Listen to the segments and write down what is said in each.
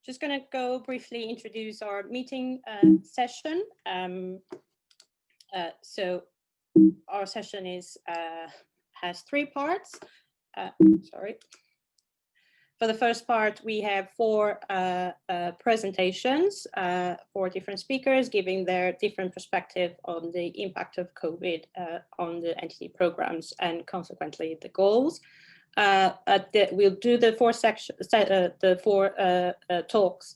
just going to go briefly introduce our meeting session. So our session is has 3 parts. Sorry. For the first part, we have 4 presentations, 4 different speakers giving their different perspective on the impact of COVID on the NTD programs and consequently the goals. We'll do the 4 talks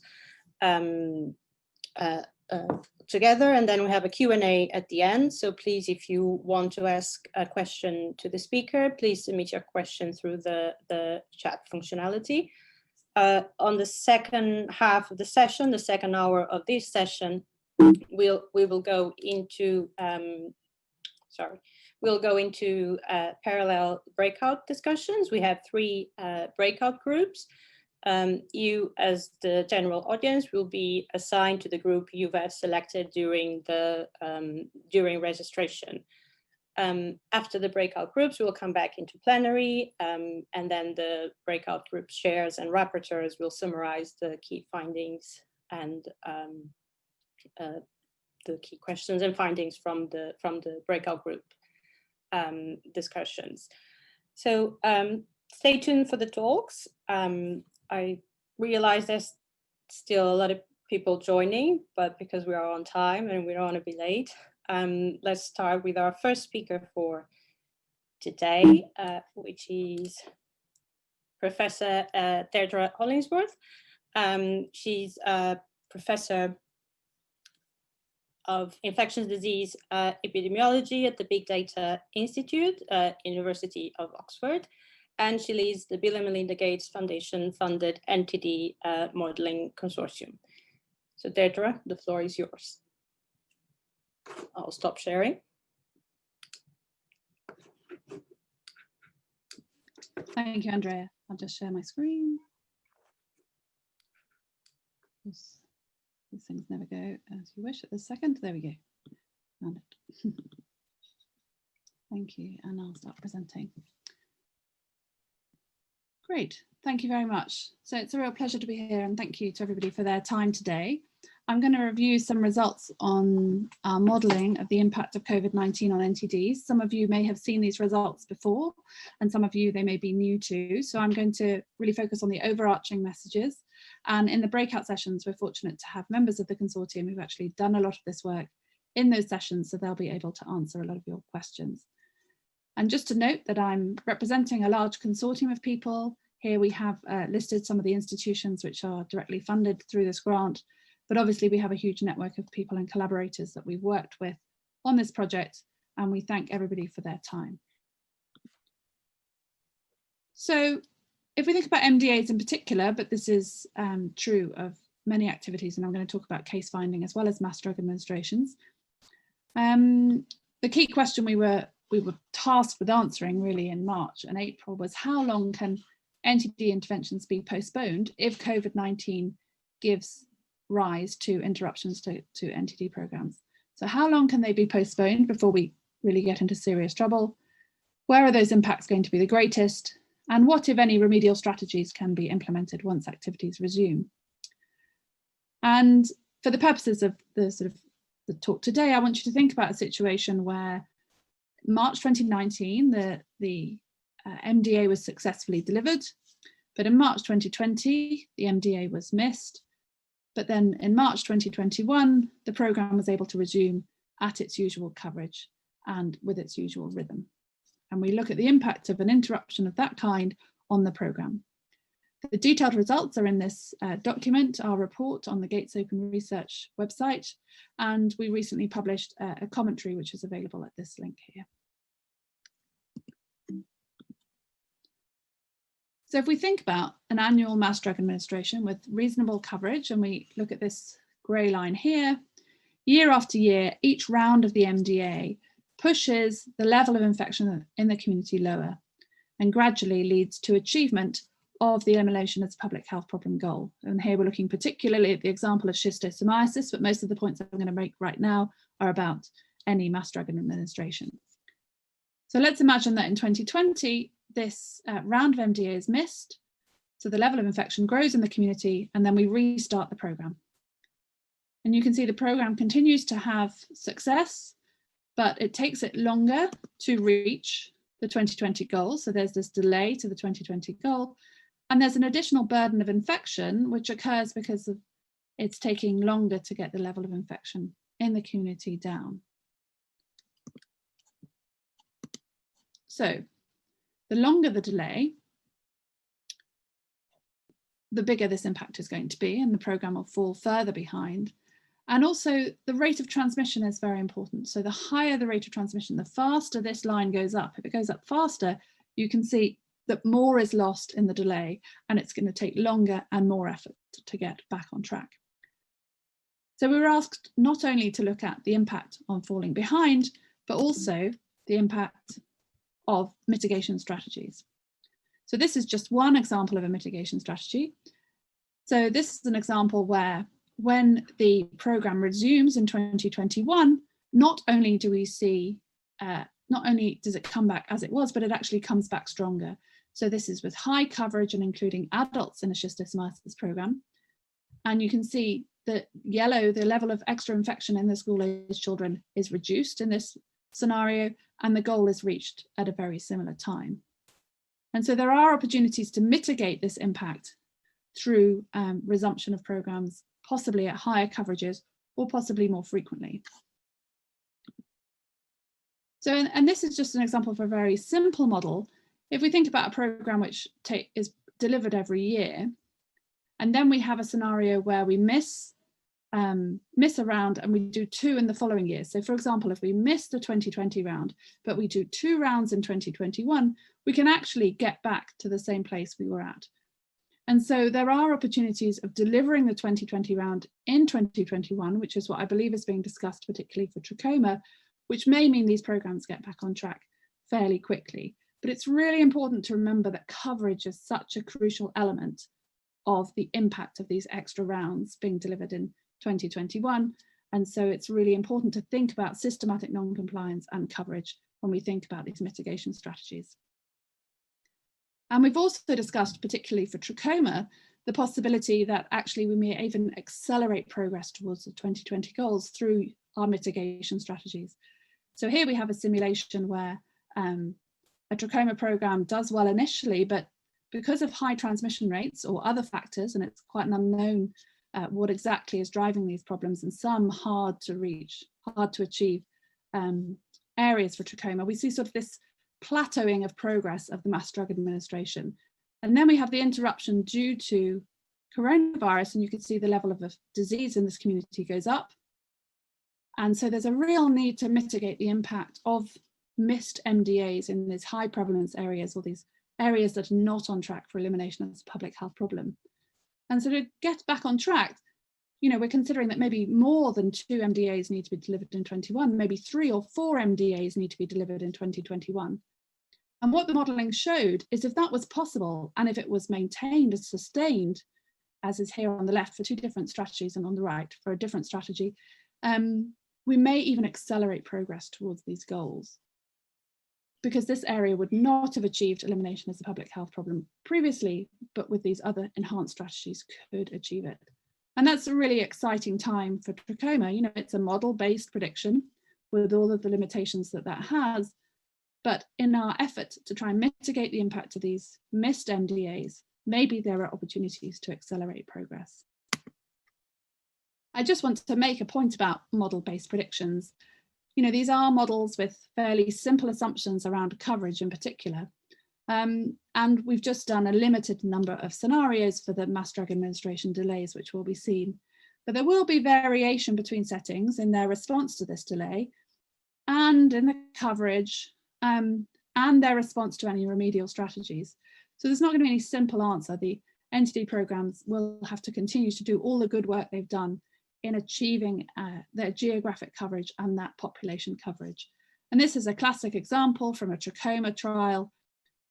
together, and then we have a Q&A at the end. So please, if you want to ask a question to the speaker, please submit your question through the chat functionality. On the second half of the session, the second hour of this session, we will go into parallel breakout discussions. We have 3 breakout groups. You, as the general audience, will be assigned to the group you've selected during registration. After the breakout groups, we will come back into plenary, and then the breakout group chairs and rapporteurs will summarize the key findings and the key questions and findings from the breakout group discussions. So stay tuned for the talks. I realize there's still a lot of people joining, but because we are on time and we don't want to be late, let's start with our first speaker for today, which is Professor Deirdre Hollingsworth. She's a professor of infectious disease epidemiology at the Big Data Institute, University of Oxford. And she leads the Bill and Melinda Gates Foundation funded NTD modeling consortium. So Deirdre, the floor is yours. I'll stop sharing. Thank you, Andrea. I'll just share my screen. These things never go as you wish at this second. There we go. Found it. Thank you, and I'll start presenting. Great, thank you very much. So it's a real pleasure to be here, and thank you to everybody for their time today. I'm going to review some results on our modelling of the impact of COVID-19 on NTDs. Some of you may have seen these results before, and some of you they may be new to. So I'm going to really focus on the overarching messages. And in the breakout sessions, we're fortunate to have members of the consortium who've actually done a lot of this work in those sessions, so they'll be able to answer a lot of your questions. And just to note that I'm representing a large consortium of people. Here we have listed some of the institutions which are directly funded through this grant, but obviously we have a huge network of people and collaborators that we've worked with on this project, and we thank everybody for their time. So if we think about MDAs in particular, but this is true of many activities, and I'm going to talk about case finding as well as mass drug administrations. The key question we were tasked with answering really in March and April was how long can NTD interventions be postponed if COVID-19 gives rise to interruptions to NTD programs? So how long can they be postponed before we really get into serious trouble? Where are those impacts going to be the greatest? And what, if any, remedial strategies can be implemented once activities resume? And for the purposes of the talk today, I want you to think about a situation where March 2019, the MDA was successfully delivered, but in March 2020, the MDA was missed. But then in March 2021, the programme was able to resume at its usual coverage and with its usual rhythm. And we look at the impact of an interruption of that kind on the programme. The detailed results are in this document, our report on the Gates Open Research website, and we recently published a commentary which is available at this link here. So if we think about an annual mass drug administration with reasonable coverage, and we look at this grey line here, year after year, each round of the MDA pushes the level of infection in the community lower and gradually leads to achievement of the elimination as a public health problem goal. And here we're looking particularly at the example of schistosomiasis, but most of the points I'm going to make right now are about any mass drug administration. So let's imagine that in 2020, this round of MDA is missed. So the level of infection grows in the community, and then we restart the program. And you can see the program continues to have success, but it takes it longer to reach the 2020 goal. So there's this delay to the 2020 goal. And there's an additional burden of infection, which occurs because of it's taking longer to get the level of infection in the community down. So the longer the delay, the bigger this impact is going to be, and the program will fall further behind. And also the rate of transmission is very important. So the higher the rate of transmission, the faster this line goes up. If it goes up faster, you can see that more is lost in the delay, and it's going to take longer and more effort to get back on track. So we were asked not only to look at the impact on falling behind, but also the impact of mitigation strategies. So this is just one example of a mitigation strategy. So this is an example where when the program resumes in 2021, not only do we see, not only does it come back as it was, but it actually comes back stronger. So this is with high coverage and including adults in the schistosomiasis program. And you can see that yellow, the level of extra infection in the school-aged children is reduced in this scenario, and the goal is reached at a very similar time. And so there are opportunities to mitigate this impact through resumption of programs, possibly at higher coverages or possibly more frequently. So, and this is just an example of a very simple model. If we think about a program which is delivered every year, and then we have a scenario where we miss a round and we do 2 in the following year. So for example, if we miss the 2020 round, but we do 2 rounds in 2021, we can actually get back to the same place we were at. And so there are opportunities of delivering the 2020 round in 2021, which is what I believe is being discussed, particularly for trachoma, which may mean these programs get back on track fairly quickly. But it's really important to remember that coverage is such a crucial element of the impact of these extra rounds being delivered in 2021. And so it's really important to think about systematic non-compliance and coverage when we think about these mitigation strategies. And we've also discussed, particularly for trachoma, the possibility that actually we may even accelerate progress towards the 2020 goals through our mitigation strategies. So here we have a simulation where a trachoma program does well initially, but because of high transmission rates or other factors, and it's quite an unknown what exactly is driving these problems, and some hard to reach, hard to achieve areas for trachoma, we see sort of this plateauing of progress of the mass drug administration. And then we have the interruption due to coronavirus, and you can see the level of disease in this community goes up. And so there's a real need to mitigate the impact of missed MDAs in these high prevalence areas, or these areas that are not on track for elimination as a public health problem. And so to get back on track, we're considering that maybe more than 2 MDAs need to be delivered in 21, maybe 3 or 4 MDAs need to be delivered in 2021. And what the modelling showed is if that was possible, and if it was maintained and sustained, as is here on the left for 2 different strategies and on the right for a different strategy, we may even accelerate progress towards these goals, because this area would not have achieved elimination as a public health problem previously, but with these other enhanced strategies could achieve it. And that's a really exciting time for trachoma. It's a model-based prediction with all of the limitations that that has. But in our effort to try and mitigate the impact of these missed MDAs, maybe there are opportunities to accelerate progress. I just want to make a point about model-based predictions. These are models with fairly simple assumptions around coverage in particular. And we've just done a limited number of scenarios for the mass drug administration delays, which will be seen. But there will be variation between settings in their response to this delay and in the coverage and their response to any remedial strategies. So there's not going to be any simple answer. The NTD programs will have to continue to do all the good work they've done in achieving their geographic coverage and that population coverage. And this is a classic example from a trachoma trial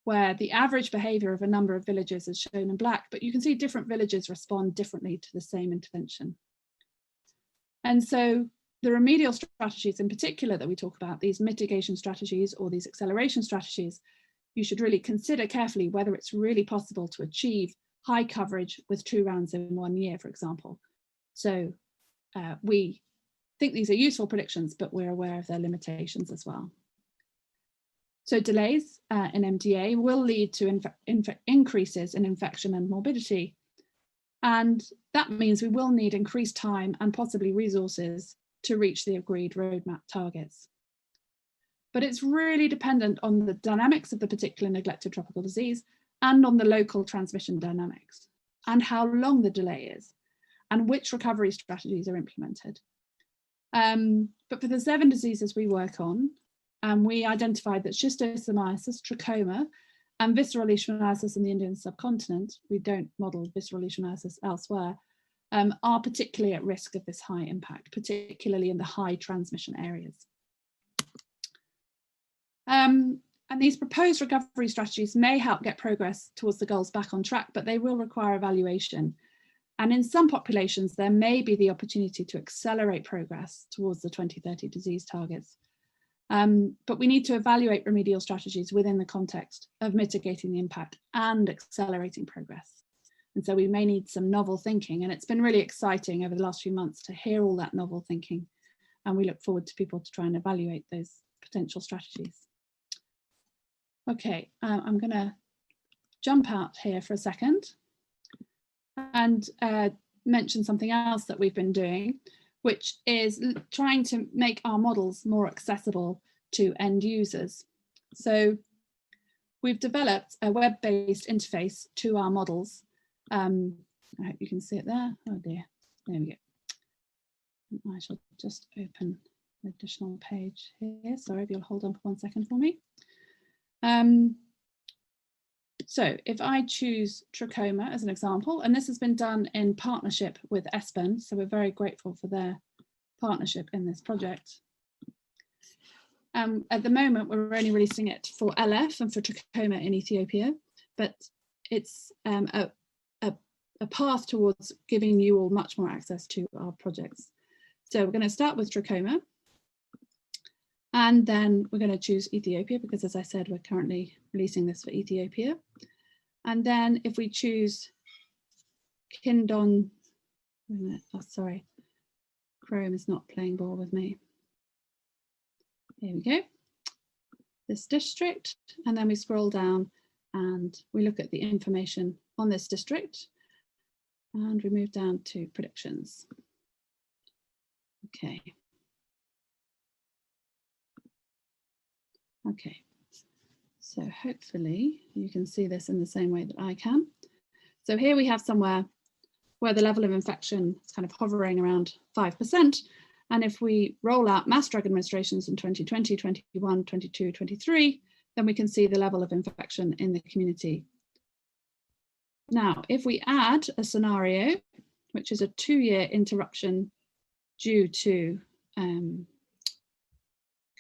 where the average behaviour of a number of villages is shown in black, but you can see different villages respond differently to the same intervention. And so the remedial strategies in particular that we talk about, these mitigation strategies or these acceleration strategies, you should really consider carefully whether it's really possible to achieve high coverage with 2 rounds in 1 year, for example. So we think these are useful predictions, but we're aware of their limitations as well. So delays in MDA will lead to increases in infection and morbidity. And that means we will need increased time and possibly resources to reach the agreed roadmap targets. But it's really dependent on the dynamics of the particular neglected tropical disease and on the local transmission dynamics and how long the delay is and which recovery strategies are implemented. But for the 7 diseases we work on, we identified that schistosomiasis, trachoma, and visceral leishmaniasis in the Indian subcontinent, we don't model visceral leishmaniasis elsewhere, are particularly at risk of this high impact, particularly in the high transmission areas. And these proposed recovery strategies may help get progress towards the goals back on track, but they will require evaluation. And in some populations, there may be the opportunity to accelerate progress towards the 2030 disease targets. But we need to evaluate remedial strategies within the context of mitigating the impact and accelerating progress. And so we may need some novel thinking, and it's been really exciting over the last few months to hear all that novel thinking. And we look forward to people to try and evaluate those potential strategies. Okay, I'm going to jump out here for a second and mention something else that we've been doing, which is trying to make our models more accessible to end users. So we've developed a web-based interface to our models. I hope you can see it there. Oh dear, there we go. I shall just open an additional page here. Sorry, if you'll hold on for 1 second for me. So if I choose trachoma as an example, and this has been done in partnership with ESPEN, so we're very grateful for their partnership in this project. At the moment, we're only releasing it for LF and for trachoma in Ethiopia, but it's a path towards giving you all much more access to our projects. So we're going to start with trachoma. And then we're going to choose Ethiopia because, as I said, we're currently releasing this for Ethiopia. And then if we choose Kindon, oh, sorry, Chrome is not playing ball with me. Here we go. This district, and then we scroll down and we look at the information on this district and we move down to predictions. Okay. Okay, so hopefully you can see this in the same way that I can. So here we have somewhere where the level of infection is kind of hovering around 5%. And if we roll out mass drug administrations in 2020, 21, 22, 23, then we can see the level of infection in the community. Now, if we add a scenario, which is a 2-year interruption due to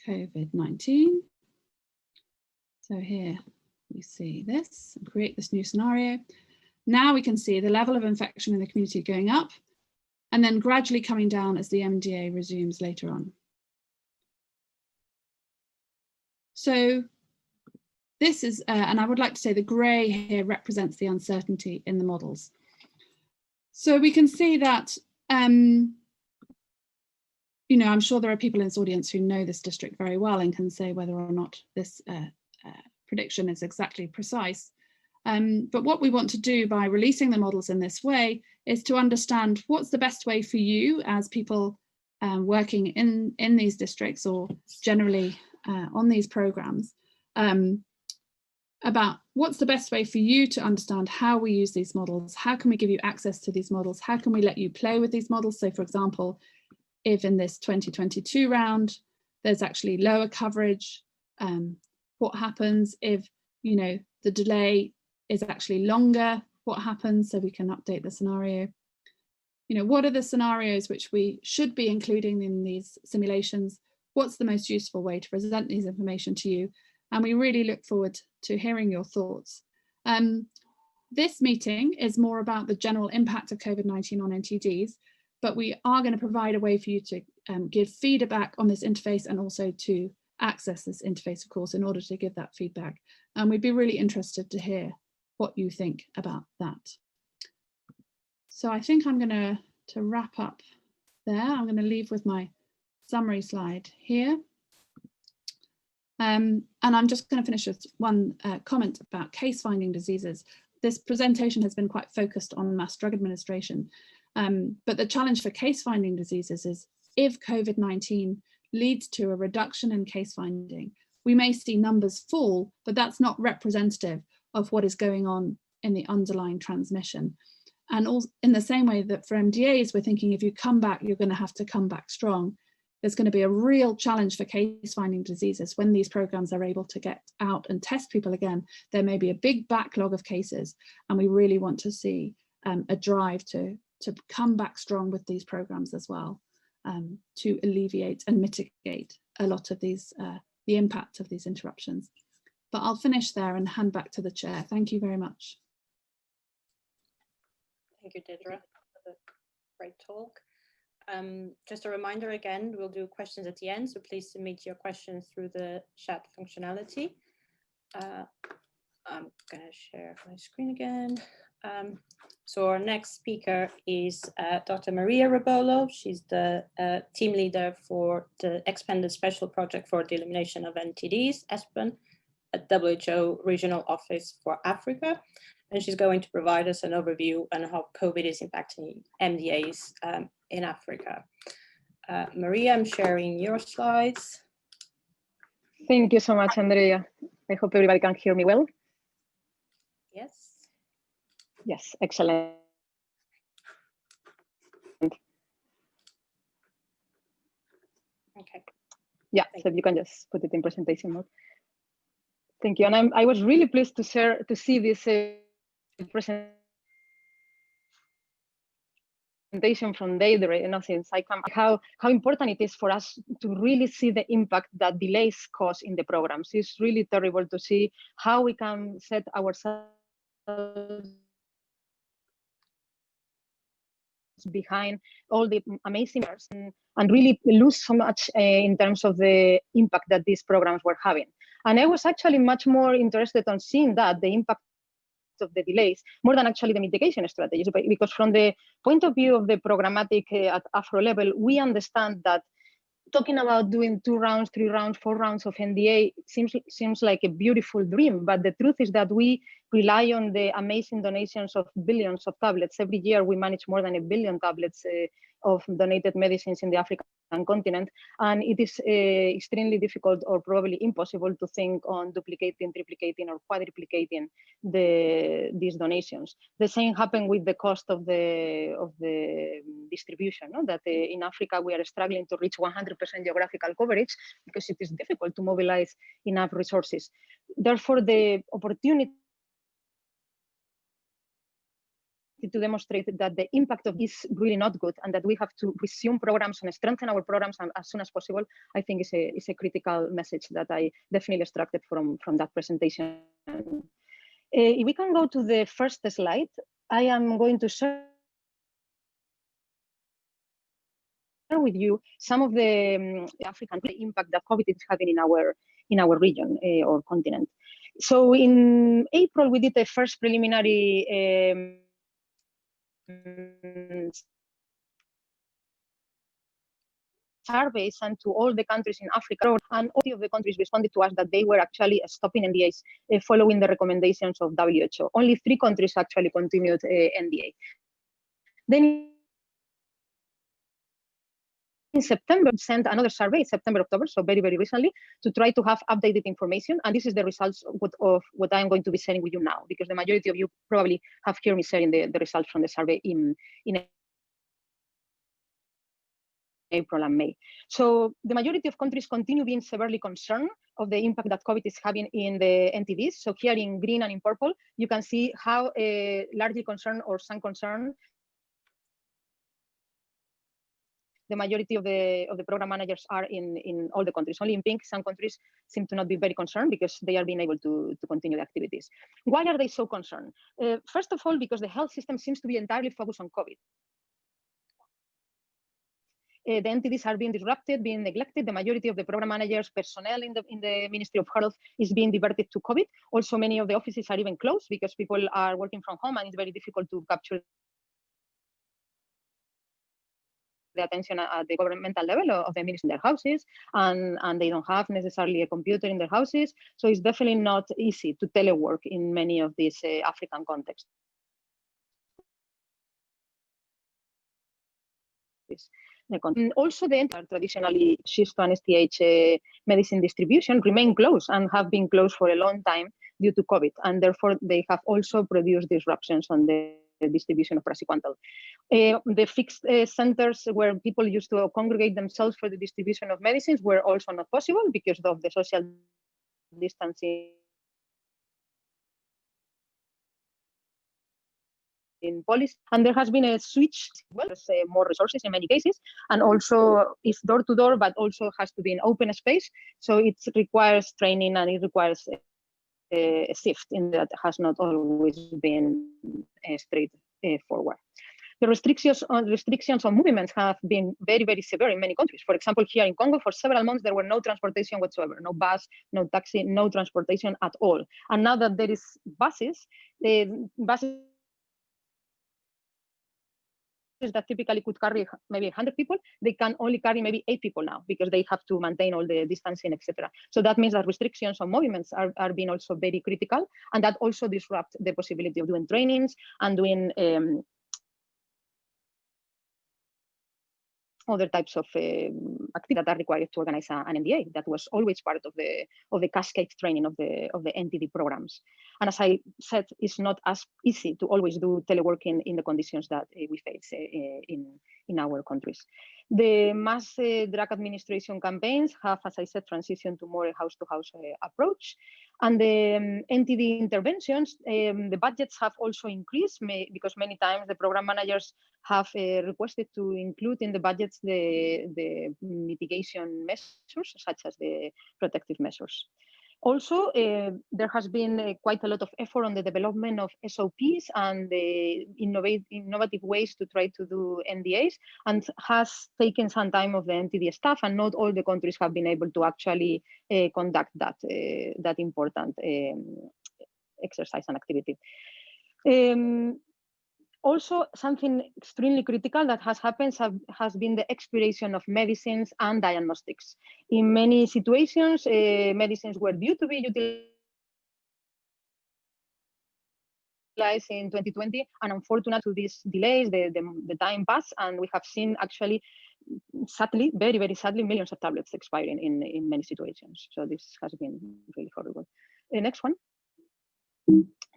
COVID-19, so here we see this and create this new scenario. Now we can see the level of infection in the community going up and then gradually coming down as the MDA resumes later on. So this is, and I would like to say the grey here represents the uncertainty in the models. So we can see that, you know, I'm sure there are people in this audience who know this district very well and can say whether or not this prediction is exactly precise. But what we want to do by releasing the models in this way is to understand what's the best way for you as people working in these districts or generally on these programs, about what's the best way for you to understand how we use these models, how can we give you access to these models, how can we let you play with these models. So for example, if in this 2022 round, there's actually lower coverage, what happens if, you know, the delay is actually longer, what happens, so we can update the scenario. You know, what are the scenarios which we should be including in these simulations? What's the most useful way to present these information to you? And we really look forward to hearing your thoughts. This meeting is more about the general impact of COVID-19 on NTDs, but we are going to provide a way for you to give feedback on this interface and also to access this interface, of course, in order to give that feedback. And we'd be really interested to hear what you think about that. So I think I'm going to wrap up there. I'm going to leave with my summary slide here. And I'm just going to finish with one comment about case finding diseases. This presentation has been quite focused on mass drug administration, but the challenge for case finding diseases is if COVID-19 leads to a reduction in case finding, we may see numbers fall, but that's not representative of what is going on in the underlying transmission. And also in the same way that for MDAs, we're thinking if you come back, you're going to have to come back strong. There's going to be a real challenge for case finding diseases when these programs are able to get out and test people again. There may be a big backlog of cases, and we really want to see a drive to come back strong with these programs as well, to alleviate and mitigate a lot of these the impact of these interruptions. But I'll finish there and hand back to the chair. Thank you very much. Thank you, Deidre, for the great talk. Just a reminder again, we'll do questions at the end, so please submit your questions through the chat functionality. I'm going to share my screen again. So our next speaker is Dr. Maria Rebolo. She's the team leader for the expanded special project for the elimination of NTDs, ESPEN, at WHO Regional Office for Africa. And she's going to provide us an overview on how COVID is impacting MDAs in Africa. Maria, I'm sharing your slides. Thank you so much, Andrea. I hope everybody can hear me well. Yes. Yes, excellent. Okay. Yeah, so you can just put it in presentation mode. Thank you. And I was really pleased to see this presentation from Deidre, since I come, how important it is for us to really see the impact that delays cause in the programs. It's really terrible to see how we can set ourselves behind all the amazing and really lose so much in terms of the impact that these programs were having. And I was actually much more interested on seeing that, the impact of the delays, more than actually the mitigation strategies, because from the point of view of the programmatic at Afro level, we understand that talking about doing 2 rounds, 3 rounds, 4 rounds of NDA seems like a beautiful dream, but the truth is that we rely on the amazing donations of billions of tablets. Every year we manage more than 1 billion tablets of donated medicines in the African continent, and it is extremely difficult or probably impossible to think on duplicating, triplicating, or quadruplicating these donations. The same happened with the cost of the distribution, that in Africa we are struggling to reach 100% geographical coverage because it is difficult to mobilize enough resources. Therefore, the opportunity to demonstrate that the impact of this is really not good and that we have to resume programs and strengthen our programs as soon as possible, I think is a critical message that I definitely extracted from that presentation. If we can go to the first slide, I am going to share with you some of the African impact that COVID is having in our region or continent. So in April, we did the first preliminary surveys and to all the countries in Africa, and all of the countries responded to us that they were actually stopping NDAs following the recommendations of WHO. Only 3 countries actually continued NDA. Then in September, we sent another survey, September, October, so very, very recently, to try to have updated information. And this is the results of what I'm going to be sharing with you now, because the majority of you probably have heard me sharing the results from the survey in April and May. So the majority of countries continue being severely concerned of the impact that COVID is having in the NTDs. So here in green and in purple, you can see how largely concerned or some concern the majority of the program managers are in all the countries. Only in pink, some countries seem to not be very concerned because they are being able to continue the activities. Why are they so concerned? First of all, because the health system seems to be entirely focused on COVID. The NTDs are being disrupted, being neglected. The majority of the program managers, personnel in the Ministry of Health is being diverted to COVID. Also, many of the offices are even closed because people are working from home and it's very difficult to capture attention at the governmental level of the ministers in their houses, and they don't have necessarily a computer in their houses. So it's definitely not easy to telework in many of these African contexts. Also, the traditionally shift to an STH medicine distribution remain closed and have been closed for a long time due to COVID, and therefore they have also produced disruptions on the distribution of praziquantel. The fixed centers where people used to congregate themselves for the distribution of medicines were also not possible because of the social distancing in policy, and there has been a switch. Well, there's more resources in many cases, and also it's door to door, but also has to be in open space. So it requires training and it requires a shift in that has not always been straightforward. The restrictions on movements have been very, very severe in many countries. For example, here in Congo, for several months, there were no transportation whatsoever, no bus, no taxi, no transportation at all. And now that there is buses that typically could carry maybe 100 people, they can only carry maybe 8 people now because they have to maintain all the distancing, etc. So that means that restrictions on movements are being also very critical, and that also disrupt the possibility of doing trainings and doing other types of activities that are required to organize an NDA. That was always part of the cascade training of the NTD programs. And as I said, it's not as easy to always do teleworking in the conditions that we face in our countries. The mass drug administration campaigns have, as I said, transitioned to more a house-to-house approach. And the NTD interventions, the budgets have also increased because many times the program managers have requested to include in the budgets the mitigation measures, such as the protective measures. Also, there has been quite a lot of effort on the development of SOPs and the innovative ways to try to do NDAs, and has taken some time of the NTD staff, and not all the countries have been able to actually conduct that important exercise and activity. Also, something extremely critical that has happened has been the expiration of medicines and diagnostics. In many situations, medicines were due to be utilized in 2020, and unfortunately to these delays, the time passed, and we have seen actually, sadly, very, very sadly, millions of tablets expiring in many situations. So this has been really horrible. Next one.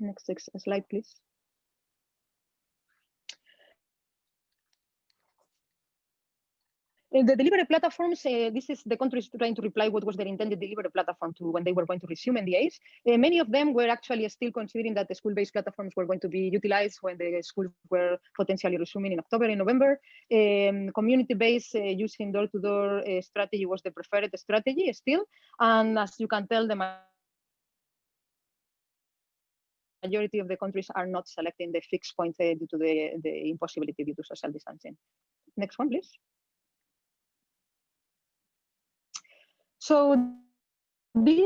Next slide, please. The delivery platforms, this is the countries trying to reply what was their intended delivery platform to when they were going to resume NDAs. Many of them were actually still considering that the school-based platforms were going to be utilized when the schools were potentially resuming in October and November. Community-based using door-to-door strategy was the preferred strategy still. And as you can tell, the majority of the countries are not selecting the fixed point due to the impossibility due to social distancing. Next one, please. So this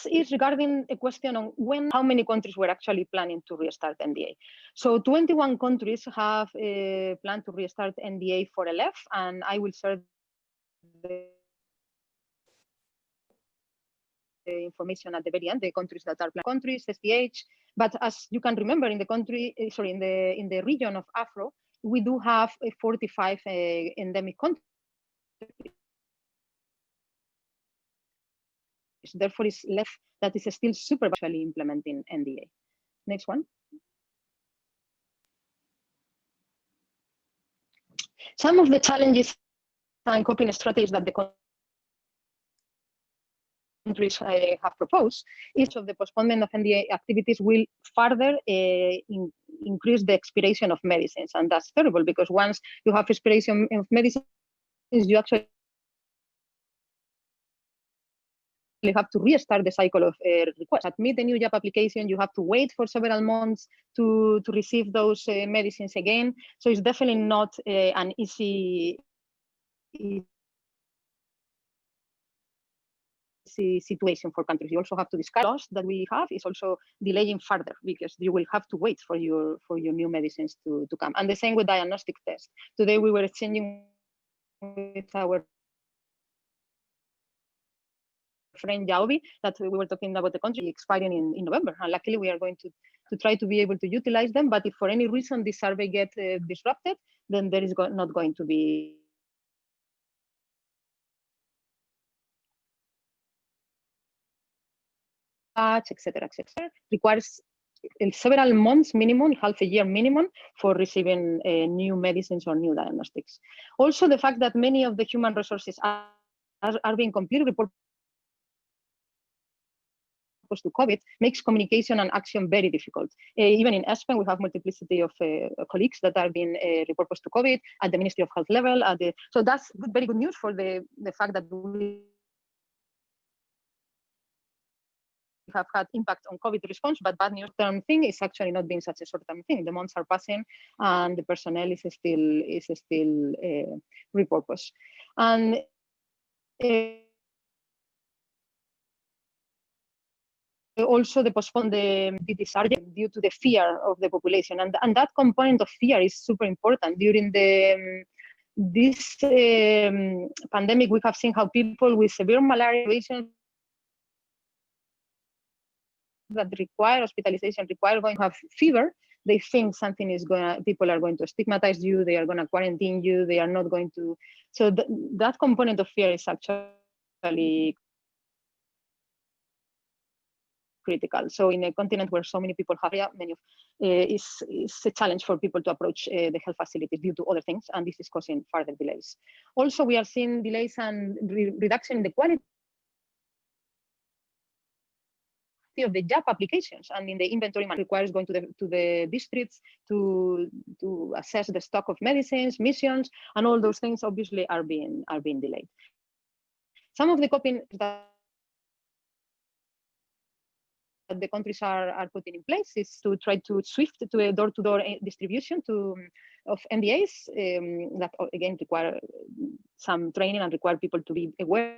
is regarding a question on how many countries were actually planning to restart NDA. So 21 countries have planned to restart NDA for LF, and I will share the information at the very end, the countries that are planned countries, STH. But as you can remember, in the country, in the region of Afro, we do have 45 endemic countries. Therefore, it's left that is still superficially implementing NDA. Next one. Some of the challenges and coping strategies that the countries have proposed is of the postponement of NDA activities will further increase the expiration of medicines, and that's terrible because once you have expiration of medicines, you actually have to restart the cycle of requests. Admit a new job application, you have to wait for several months to receive those medicines again. So it's definitely not an easy emergency situation for countries. You also have to discuss laws that we have is also delaying further because you will have to wait for your new medicines to come. And the same with diagnostic tests. Today we were exchanging with our friend Yaobi that we were talking about the country expiring in November, and luckily we are going to try to be able to utilize them. But if for any reason this survey gets disrupted, then there is not going to be etc. Requires several months minimum, half a year minimum, for receiving new medicines or new diagnostics. Also, the fact that many of the human resources are being completely reported to COVID makes communication and action very difficult. Even in ESPEN, we have multiplicity of colleagues that are being reported to COVID at the Ministry of Health level. So that's very good news for the fact that we have had impact on COVID response, but bad news term thing is actually not being such a short-term thing. The months are passing and the personnel is still repurposed. And also the postpone the discharge due to the fear of the population. And that component of fear is super important. During this pandemic, we have seen how people with severe malaria that require hospitalization, going to have fever, they think people are going to stigmatize you, they are going to quarantine you, they are not going to. So that component of fear is actually critical. So in a continent where so many people have it's a challenge for people to approach the health facilities due to other things, and this is causing further delays. Also, we are seeing delays and reduction in the quality of the job applications and in the inventory requires going to the districts to assess the stock of medicines, missions, and all those things obviously are being delayed. Some of the coping that the countries are putting in place is to try to shift to a door-to-door distribution of NDAs that again require some training and require people to be aware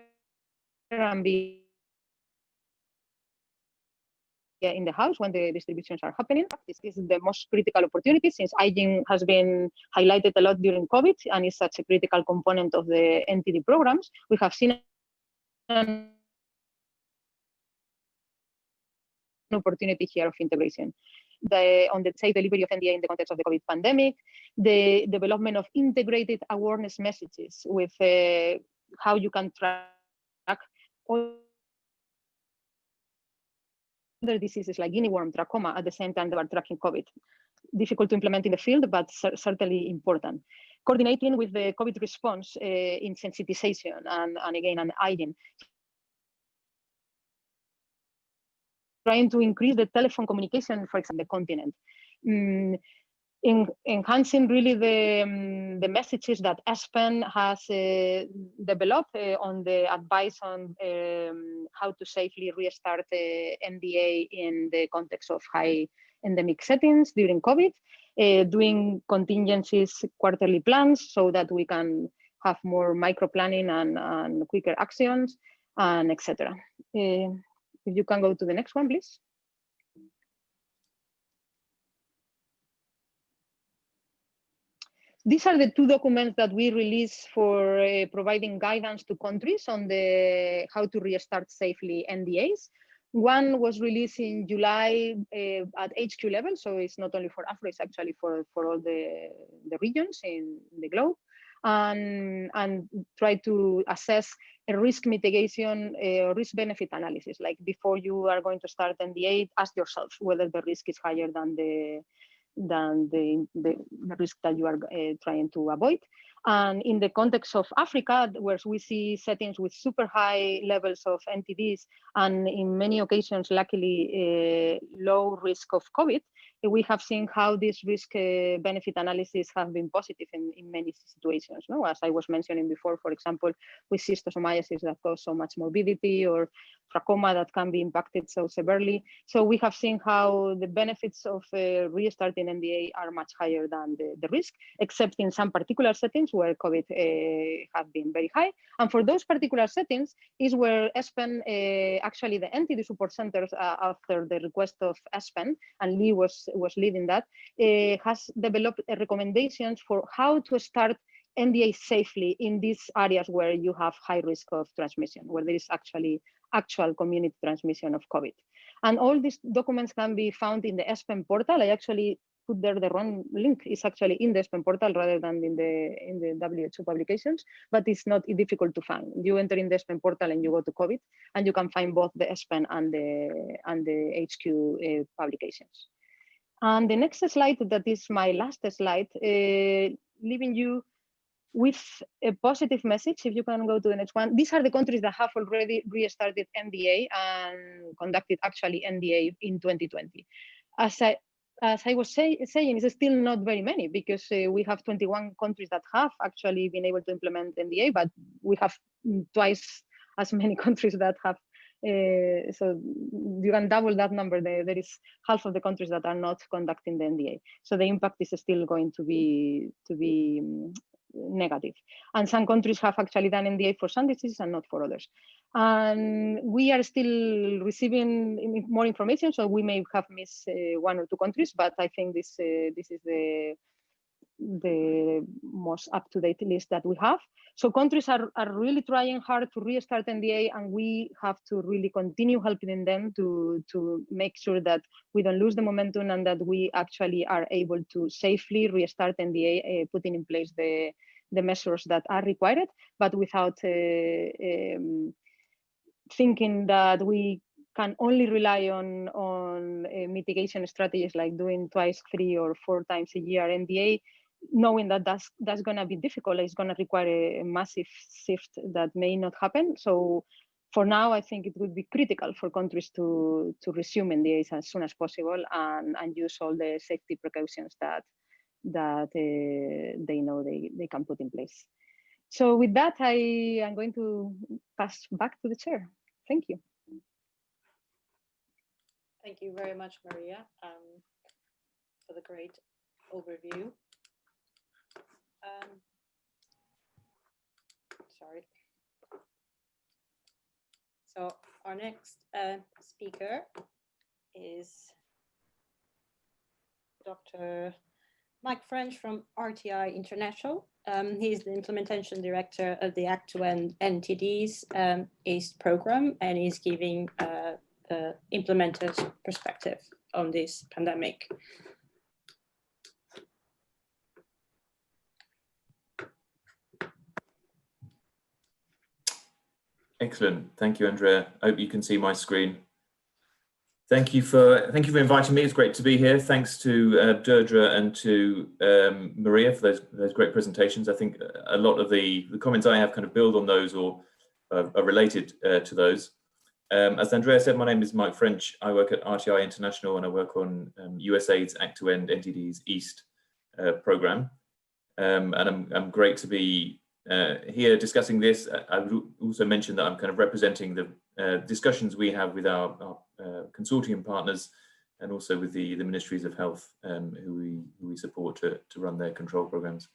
and be in the house when the distributions are happening. This is the most critical opportunity since hygiene has been highlighted a lot during COVID and is such a critical component of the NTD programs. We have seen an opportunity here of integration. On the safe delivery of NDA in the context of the COVID pandemic, the development of integrated awareness messages with how you can track all other diseases like guinea worm, trachoma at the same time they are tracking COVID. Difficult to implement in the field, but certainly important. Coordinating with the COVID response in sensitization and again, an hygiene. Trying to increase the telephone communication, for example, the continent. Enhancing really the messages that ESPEN has developed on the advice on how to safely restart the NDA in the context of high endemic settings during COVID, doing contingencies, quarterly plans so that we can have more micro planning and quicker actions, and etc. If you can go to the next one, please. These are the two documents that we released for providing guidance to countries on how to restart safely NDAs. One was released in July at HQ level, so it's not only for Afro, it's actually for all the regions in the globe, and try to assess a risk mitigation, risk-benefit analysis. Like before you are going to start NDA, ask yourself whether the risk is higher than the risk that you are trying to avoid. And in the context of Africa, where we see settings with super high levels of NTDs and in many occasions, luckily, low risk of COVID, we have seen how this risk benefit analysis have been positive in many situations. No, as I was mentioning before, for example, with schistosomiasis that cause so much morbidity, or trachoma that can be impacted so severely. So we have seen how the benefits of restarting NDA are much higher than the risk, except in some particular settings where COVID have been very high. And for those particular settings is where ESPEN, actually the NTD support centers, after the request of ESPEN, and Lee was leading that, has developed recommendations for how to start NDA safely in these areas where you have high risk of transmission, where there is actual community transmission of COVID. And all these documents can be found in the ESPEN portal. I actually put there the wrong link. It's actually in the ESPEN portal rather than in the WHO publications, but it's not difficult to find. You enter in the ESPEN portal and you go to COVID, and you can find both the ESPEN and the HQ publications. And the next slide, that is my last slide, leaving you with a positive message. If you can go to the next one. These are the countries that have already restarted NDA and conducted actually NDA in 2020. As I was saying, it's still not very many, because we have 21 countries that have actually been able to implement NDA, but we have twice as many countries that have. So you can double that number. There is half of the countries that are not conducting the NDA. So the impact is still going to be negative. And some countries have actually done NDA for some diseases and not for others. And we are still receiving more information, so we may have missed one or two countries, but I think this is the most up-to-date list that we have. So countries are really trying hard to restart NDA, and we have to really continue helping them to make sure that we don't lose the momentum, and that we actually are able to safely restart NDA, putting in place the measures that are required, but without thinking that we can only rely on mitigation strategies like doing twice, 3 or 4 times a year NDA, knowing that that's going to be difficult. It's going to require a massive shift that may not happen. So for now, I think it would be critical for countries to resume NDAs as soon as possible, and use all the safety precautions that they know they can put in place. So with that, I am going to pass back to the chair. Thank you. Thank you very much, Maria, for the great overview. Sorry. So our next speaker is Dr. Mike French from RTI International. He's the implementation director of the COR-NTD's EAST program, and he's giving the implementer's perspective on this pandemic. Excellent. Thank you, Andrea. I hope you can see my screen. Thank you for inviting me. It's great to be here. Thanks to Deirdre and to Maria for those great presentations. I think a lot of the comments I have kind of build on those or are related to those. As Andrea said, my name is Mike French. I work at RTI International, and I work on USAID's Act2End-NTD's EAST program. And I'm great to be here discussing this. I would also mention that I'm kind of representing the discussions we have with our consortium partners, and also with the Ministries of Health who we support to run their control programs.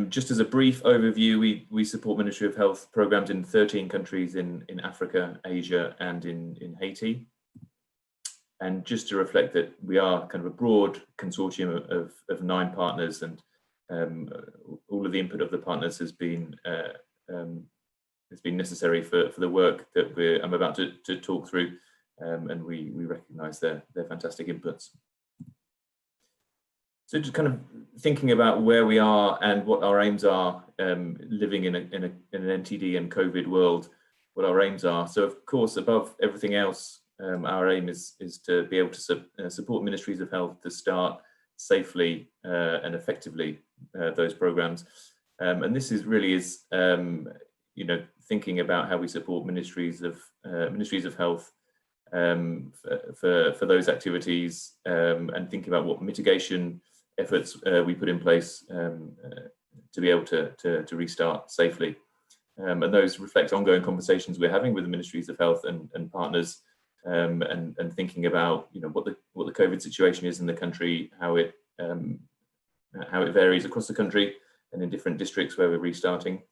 Just as a brief overview, we support Ministry of Health programs in 13 countries in Africa, Asia, and in Haiti. And just to reflect that we are kind of a broad consortium of 9 partners, and all of the input of the partners has been necessary for the work that I'm about to talk through, and we recognise their fantastic inputs. So just kind of thinking about where we are and what our aims are, living in an NTD and COVID world, what our aims are. So of course, above everything else, our aim is to be able to support Ministries of Health to start safely and effectively those programs. And this is really thinking about how we support Ministries of Health for those activities, and thinking about what mitigation efforts we put in place to be able to restart safely. And those reflect ongoing conversations we're having with the Ministries of Health and partners, and thinking about what the COVID situation is in the country, how it varies across the country and in different districts where we're restarting.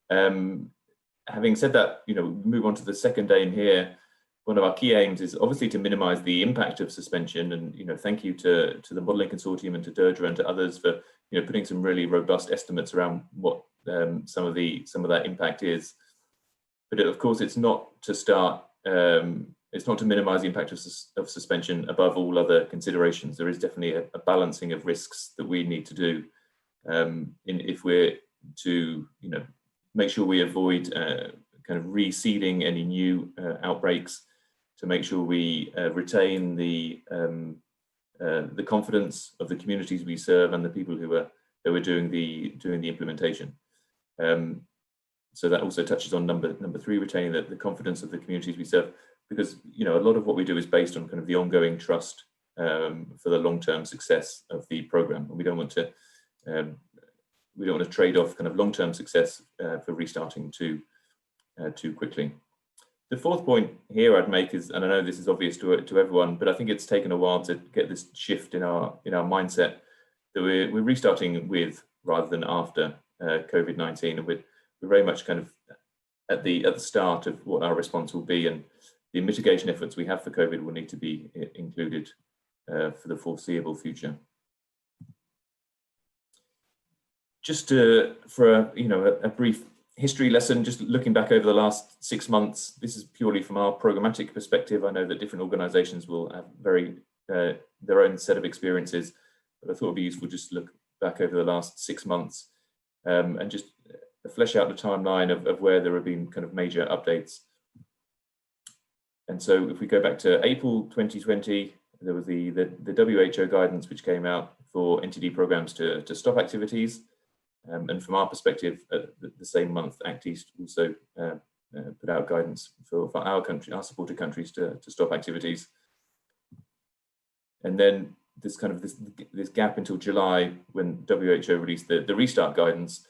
Having said that, we move on to the second aim here. One of our key aims is obviously to minimise the impact of suspension, and thank you to the Modelling Consortium and to Deirdre and to others for putting some really robust estimates around what some of that impact is. But of course, it's not to minimise the impact of suspension above all other considerations. There is definitely a balancing of risks that we need to do if we're to make sure we avoid kind of reseeding any new outbreaks, to make sure we retain the confidence of the communities we serve and the people who are doing the implementation. So that also touches on number three, retaining the confidence of the communities we serve, because a lot of what we do is based on kind of the ongoing trust for the long-term success of the program, and we don't want to trade off kind of long-term success for restarting too quickly. The fourth point here I'd make is, and I know this is obvious to everyone, but I think it's taken a while to get this shift in our mindset that we're restarting with rather than after COVID-19, and we're very much kind of at the start of what our response will be, and the mitigation efforts we have for COVID will need to be included for the foreseeable future. Just for a brief history lesson, just looking back over the last 6 months, this is purely from our programmatic perspective. I know that different organisations will have their own set of experiences, but I thought it'd be useful just to look back over the last 6 months and just flesh out the timeline of where there have been kind of major updates. And so if we go back to April 2020, there was the WHO guidance which came out for NTD programs to stop activities. And from our perspective, the same month, Act East also put out guidance for our country, our supported countries to stop activities. And then this gap until July, when WHO released the restart guidance.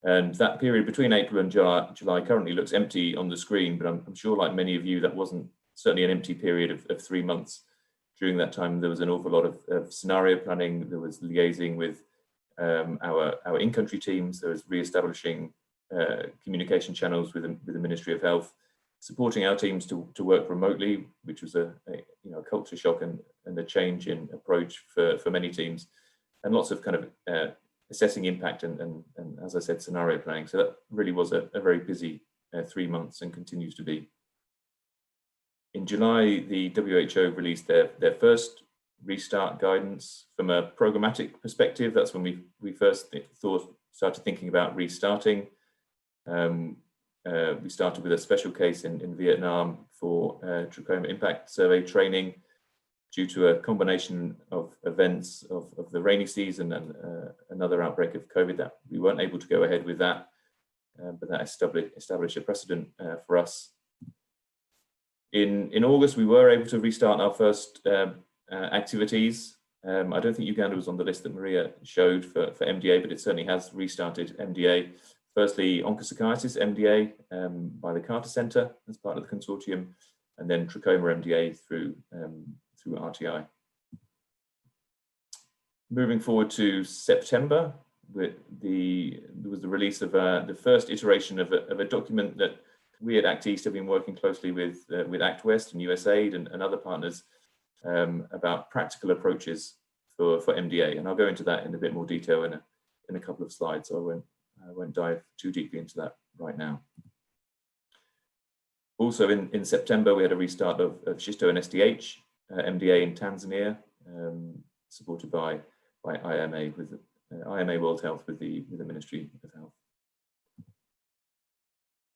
And that period between April and July currently looks empty on the screen, but I'm sure, like many of you, that wasn't certainly an empty period of 3 months. During that time, there was an awful lot of scenario planning. There was liaising with our in-country teams. There was re-establishing communication channels with the Ministry of Health, supporting our teams to work remotely, which was a culture shock and a change in approach for many teams, and lots of kind of assessing impact and as I said, scenario planning. So that really was a very busy 3 months and continues to be. In July, the WHO released their first restart guidance. From a programmatic perspective, that's when we first started thinking about restarting. We started with a special case in Vietnam for trachoma impact survey training due to a combination of events of the rainy season and another outbreak of COVID that we weren't able to go ahead with that, but that established a precedent for us. In August, we were able to restart our first activities. I don't think Uganda was on the list that Maria showed for MDA, but it certainly has restarted MDA. Firstly, onchocerciasis MDA by the Carter Centre as part of the consortium, and then trachoma MDA through RTI. Moving forward to September, there was the release of the first iteration of a document that we at Act East have been working closely with Act West and USAID and other partners about practical approaches for MDA, and I'll go into that in a bit more detail in a couple of slides, so I won't dive too deeply into that right now. Also in September, we had a restart of Schisto and SDH MDA in Tanzania, supported by IMA with IMA World Health with the Ministry of Health.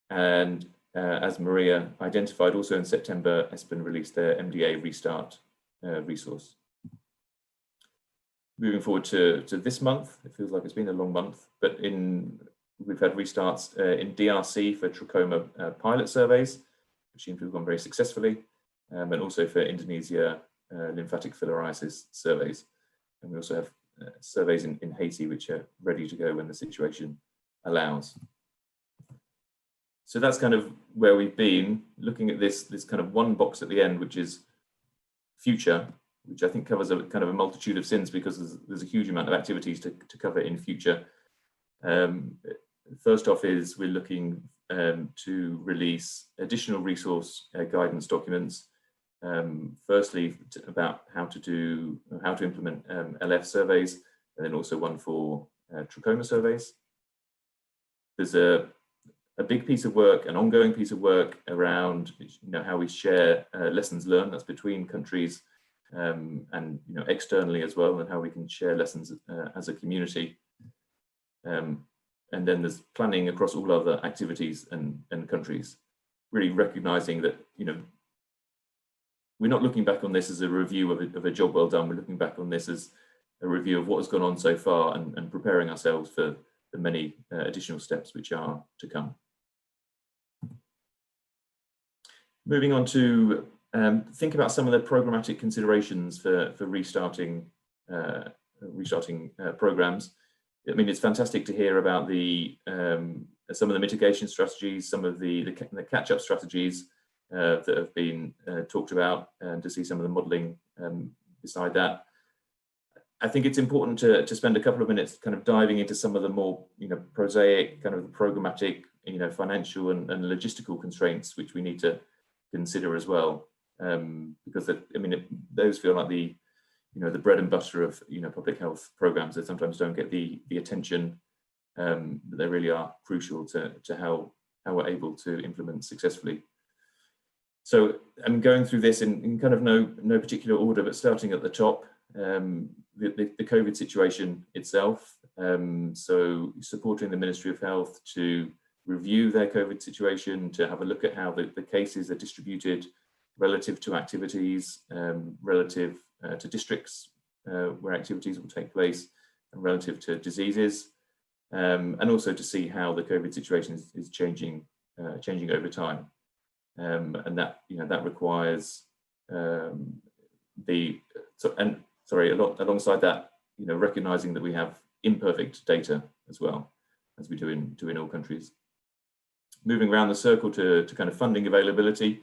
And as Maria identified, also in September, ESPEN released their MDA restart resource. Moving forward to this month, it feels like it's been a long month, but we've had restarts in DRC for trachoma pilot surveys, which seem to have gone very successfully. and also for Indonesia, lymphatic filariasis surveys. And we also have surveys in Haiti, which are ready to go when the situation allows. So that's kind of where we've been, looking at this kind of one box at the end, which is future, which I think covers a kind of a multitude of sins, because there's a huge amount of activities to cover in future. First off is we're looking to release additional resource guidance documents. Firstly, about how to implement LF surveys, and then also one for trachoma surveys. There's a big piece of work, an ongoing piece of work around how we share lessons learned. That's between countries and externally as well, and how we can share lessons as a community. And then there's planning across all other activities and countries, really recognizing that we're not looking back on this as a review of a job well done. We're looking back on this as a review of what has gone on so far, and preparing ourselves for the many additional steps which are to come. Moving on to think about some of the programmatic considerations for restarting programs. I mean, it's fantastic to hear about some of the mitigation strategies, some of the catch-up strategies that have been talked about, and to see some of the modelling beside that. I think it's important to spend a couple of minutes kind of diving into some of the more prosaic, kind of the programmatic, financial and logistical constraints which we need to consider as well, because those feel like the bread and butter of public health programs that sometimes don't get the attention that they really are crucial to how we're able to implement successfully. So I'm going through this in kind of no particular order, but starting at the top, the COVID situation itself. So supporting the Ministry of Health to review their COVID situation, to have a look at how the cases are distributed relative to activities, relative to districts where activities will take place, and relative to diseases, and also to see how the COVID situation is changing over time. And that requires alongside that, recognizing that we have imperfect data as well, as we do in all countries. Moving around the circle to kind of funding availability,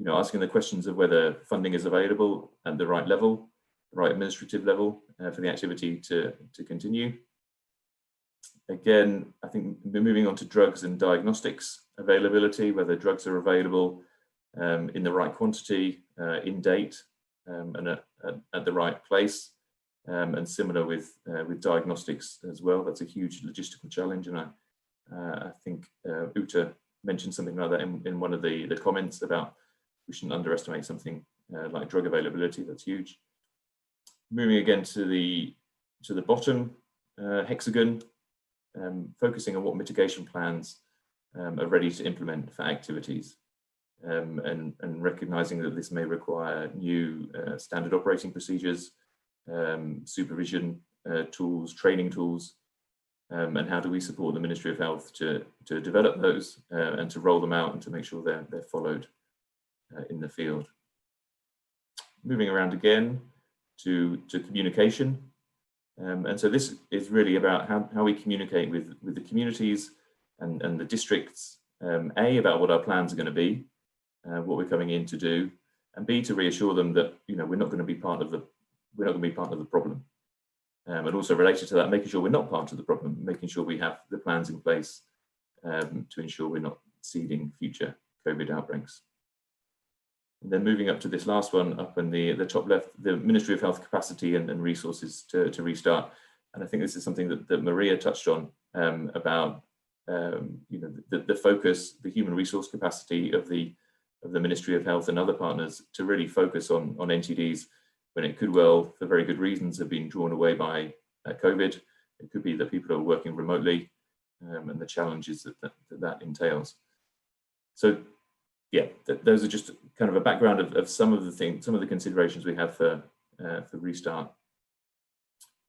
asking the questions of whether funding is available at the right level, the right administrative level for the activity to continue. Again, I think we're moving on to drugs and diagnostics availability, whether drugs are available in the right quantity, in date, and at the right place, and similar with diagnostics as well. That's a huge logistical challenge, and I think Uta mentioned something like that in one of the comments about we shouldn't underestimate something like drug availability. That's huge. Moving again to the bottom hexagon, focusing on what mitigation plans are ready to implement for activities, and recognizing that this may require new standard operating procedures, supervision tools, training tools, and how do we support the Ministry of Health to develop those and to roll them out and to make sure they're followed in the field. Moving around again to communication. And so this is really about how we communicate with the communities and the districts, A, about what our plans are going to be, what we're coming in to do, and B, to reassure them that we're not going to be part of the problem. And also related to that, making sure we're not part of the problem, making sure we have the plans in place to ensure we're not seeding future COVID outbreaks. And then moving up to this last one, up in the top left, the Ministry of Health capacity and resources to restart. And I think this is something that Maria touched on about the focus, the human resource capacity of the Ministry of Health and other partners to really focus on NTDs when it could well, for very good reasons, have been drawn away by COVID. It could be that people are working remotely and the challenges that entails. So yeah, those are just kind of a background of some of the considerations we have for restart.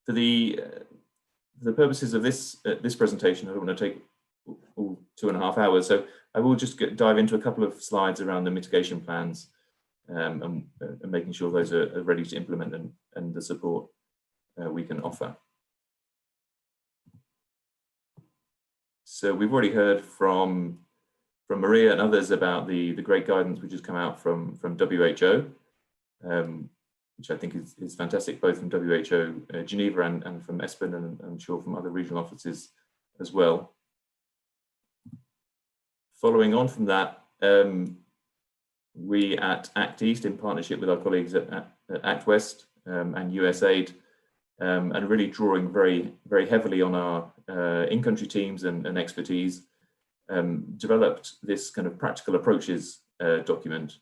For the purposes of this presentation, I don't want to take all 2.5 hours, so I will just dive into a couple of slides around the mitigation plans and making sure those are ready to implement and the support we can offer. So we've already heard from Maria and others about the great guidance which has come out from WHO, which I think is fantastic, both from WHO Geneva and from ESPEN, and I'm sure from other regional offices as well. Following on from that, we at ACT East, in partnership with our colleagues at ACT West and USAID, and really drawing very heavily on our in-country teams and expertise, developed this kind of practical approaches document,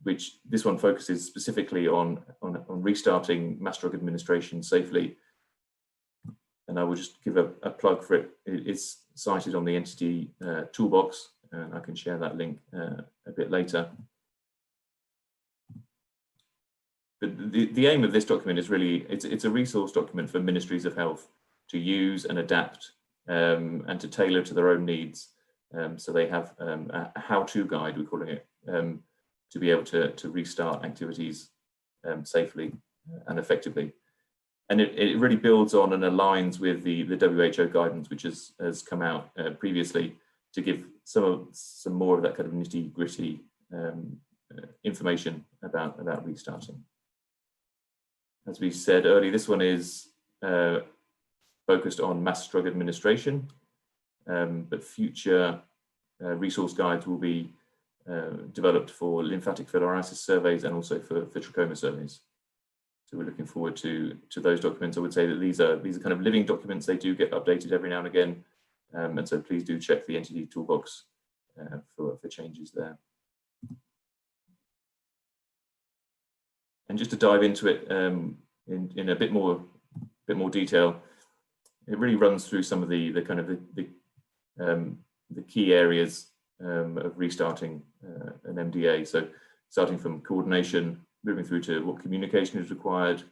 which this one focuses specifically on restarting mass drug administration safely. And I will just give a plug for it. It's cited on the NTD toolbox, and I can share that link a bit later. But the aim of this document is really, it's a resource document for ministries of health to use and adapt and to tailor to their own needs. So they have a how-to guide, we're calling it, to be able to restart activities safely and effectively. And it really builds on and aligns with the WHO guidance, which has come out previously, to give some more of that kind of nitty-gritty information about restarting. As we said earlier, this one is focused on mass drug administration, but future resource guides will be developed for lymphatic filariasis surveys and also for trachoma surveys. So we're looking forward to those documents. I would say that these are kind of living documents. They do get updated every now and again, and so please do check the NTD toolbox for changes there. And just to dive into it in a bit more detail, it really runs through some of the kind of the key areas of restarting an MDA. So starting from coordination, moving through to what communication is required,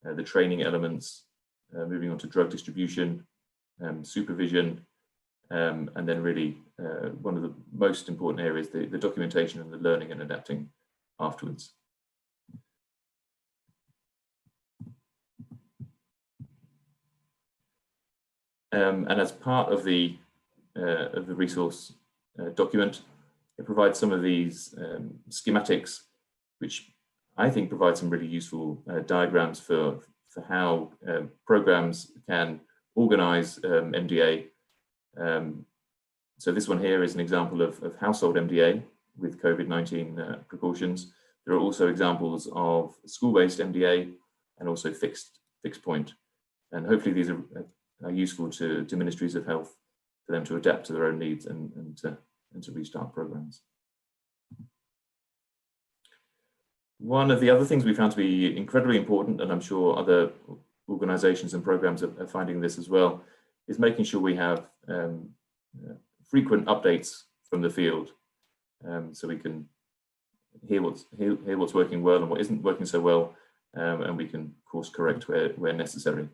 the training elements, moving on to drug distribution, supervision, and then really one of the most important areas, the documentation and the learning and adapting afterwards. And as part of the resource document, it provides some of these schematics, which I think provide some really useful diagrams for how programs can organize MDA. So this one here is an example of household MDA with COVID-19 precautions. There are also examples of school-based MDA and also fixed point. And hopefully these are useful to ministries of health for them to adapt to their own needs and to restart programs. One of the other things we found to be incredibly important, and I'm sure other organizations and programs are finding this as well, is making sure we have frequent updates from the field, so we can hear what's working well and what isn't working so well, and we can course correct where necessary.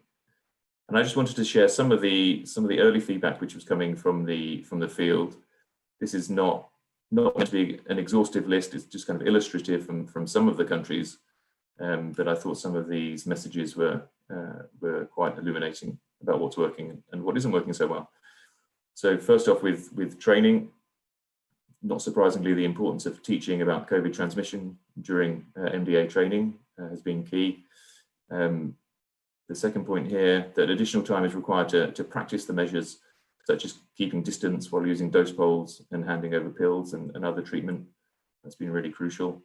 And I just wanted to share some of the early feedback which was coming from the field. This is not meant to be an exhaustive list. It's just kind of illustrative from some of the countries, but I thought some of these messages were quite illuminating about what's working and what isn't working so well. So first off, with training, not surprisingly, the importance of teaching about COVID transmission during MDA training has been key. The second point here, that additional time is required to practice the measures, such as keeping distance while using dose poles and handing over pills and other treatment. That's been really crucial.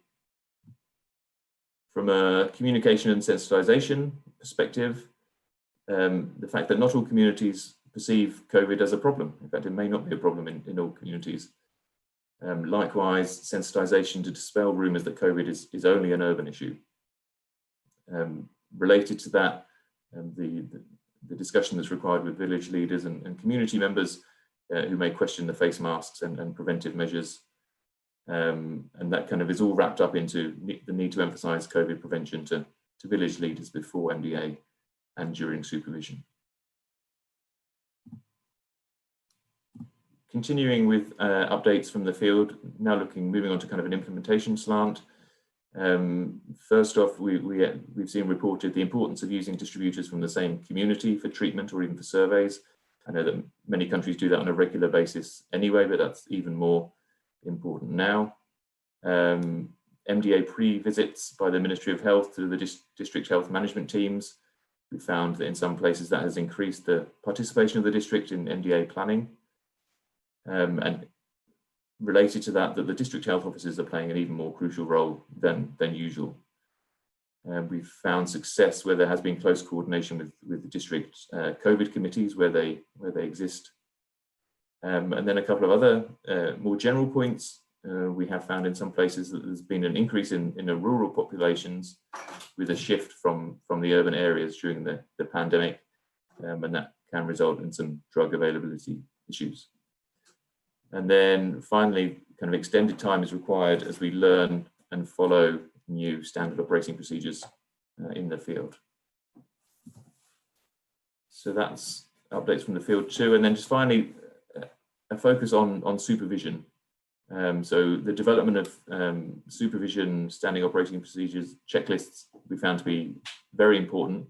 From a communication and sensitization perspective, the fact that not all communities perceive COVID as a problem. In fact, it may not be a problem in all communities. Likewise, sensitization to dispel rumors that COVID is only an urban issue. Related to that, the discussion that's required with village leaders and community members who may question the face masks and preventive measures. And that kind of is all wrapped up into the need to emphasize COVID prevention to village leaders before MDA and during supervision. continuing with updates from the field, now moving on to kind of an implementation slant. First off, we've seen reported the importance of using distributors from the same community for treatment or even for surveys. I know that many countries do that on a regular basis anyway, but that's even more important now. MDA pre-visits by the Ministry of Health to the district health management teams. We found that in some places that has increased the participation of the district in MDA planning. And related to that, the district health officers are playing an even more crucial role than usual. We've found success where there has been close coordination with the district COVID committees where they exist. And then a couple of other more general points. We have found in some places that there's been an increase in the rural populations with a shift from the urban areas during the pandemic, and that can result in some drug availability issues. And then finally, kind of extended time is required as we learn and follow new standard operating procedures in the field. So that's updates from the field too. And then just finally, a focus on supervision. So the development of supervision, standing operating procedures, checklists, we found to be very important,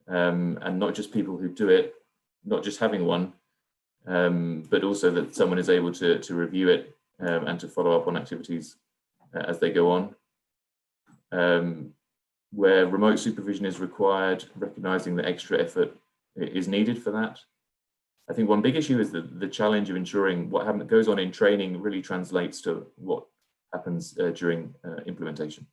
and not just people who do it, not just having one, but also that someone is able to review it and to follow up on activities as they go on. Where remote supervision is required, recognizing that extra effort is needed for that. I think one big issue is the challenge of ensuring what goes on in training really translates to what happens during implementation.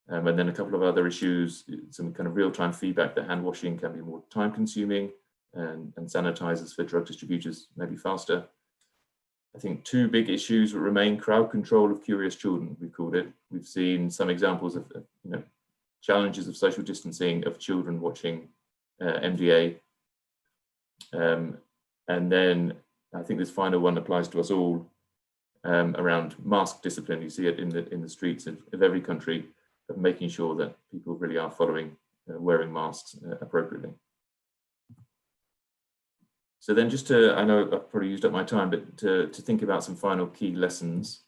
And then a couple of other issues, some kind of real-time feedback that hand washing can be more time-consuming and sanitizers for drug distributors maybe faster. I think two big issues remain: crowd control of curious children, we called it. We've seen some examples of challenges of social distancing of children watching MDA. And then I think this final one applies to us all around mask discipline. You see it in the streets of every country, of making sure that people really are following wearing masks appropriately. So then just I know I've probably used up my time, but to think about some final key lessons.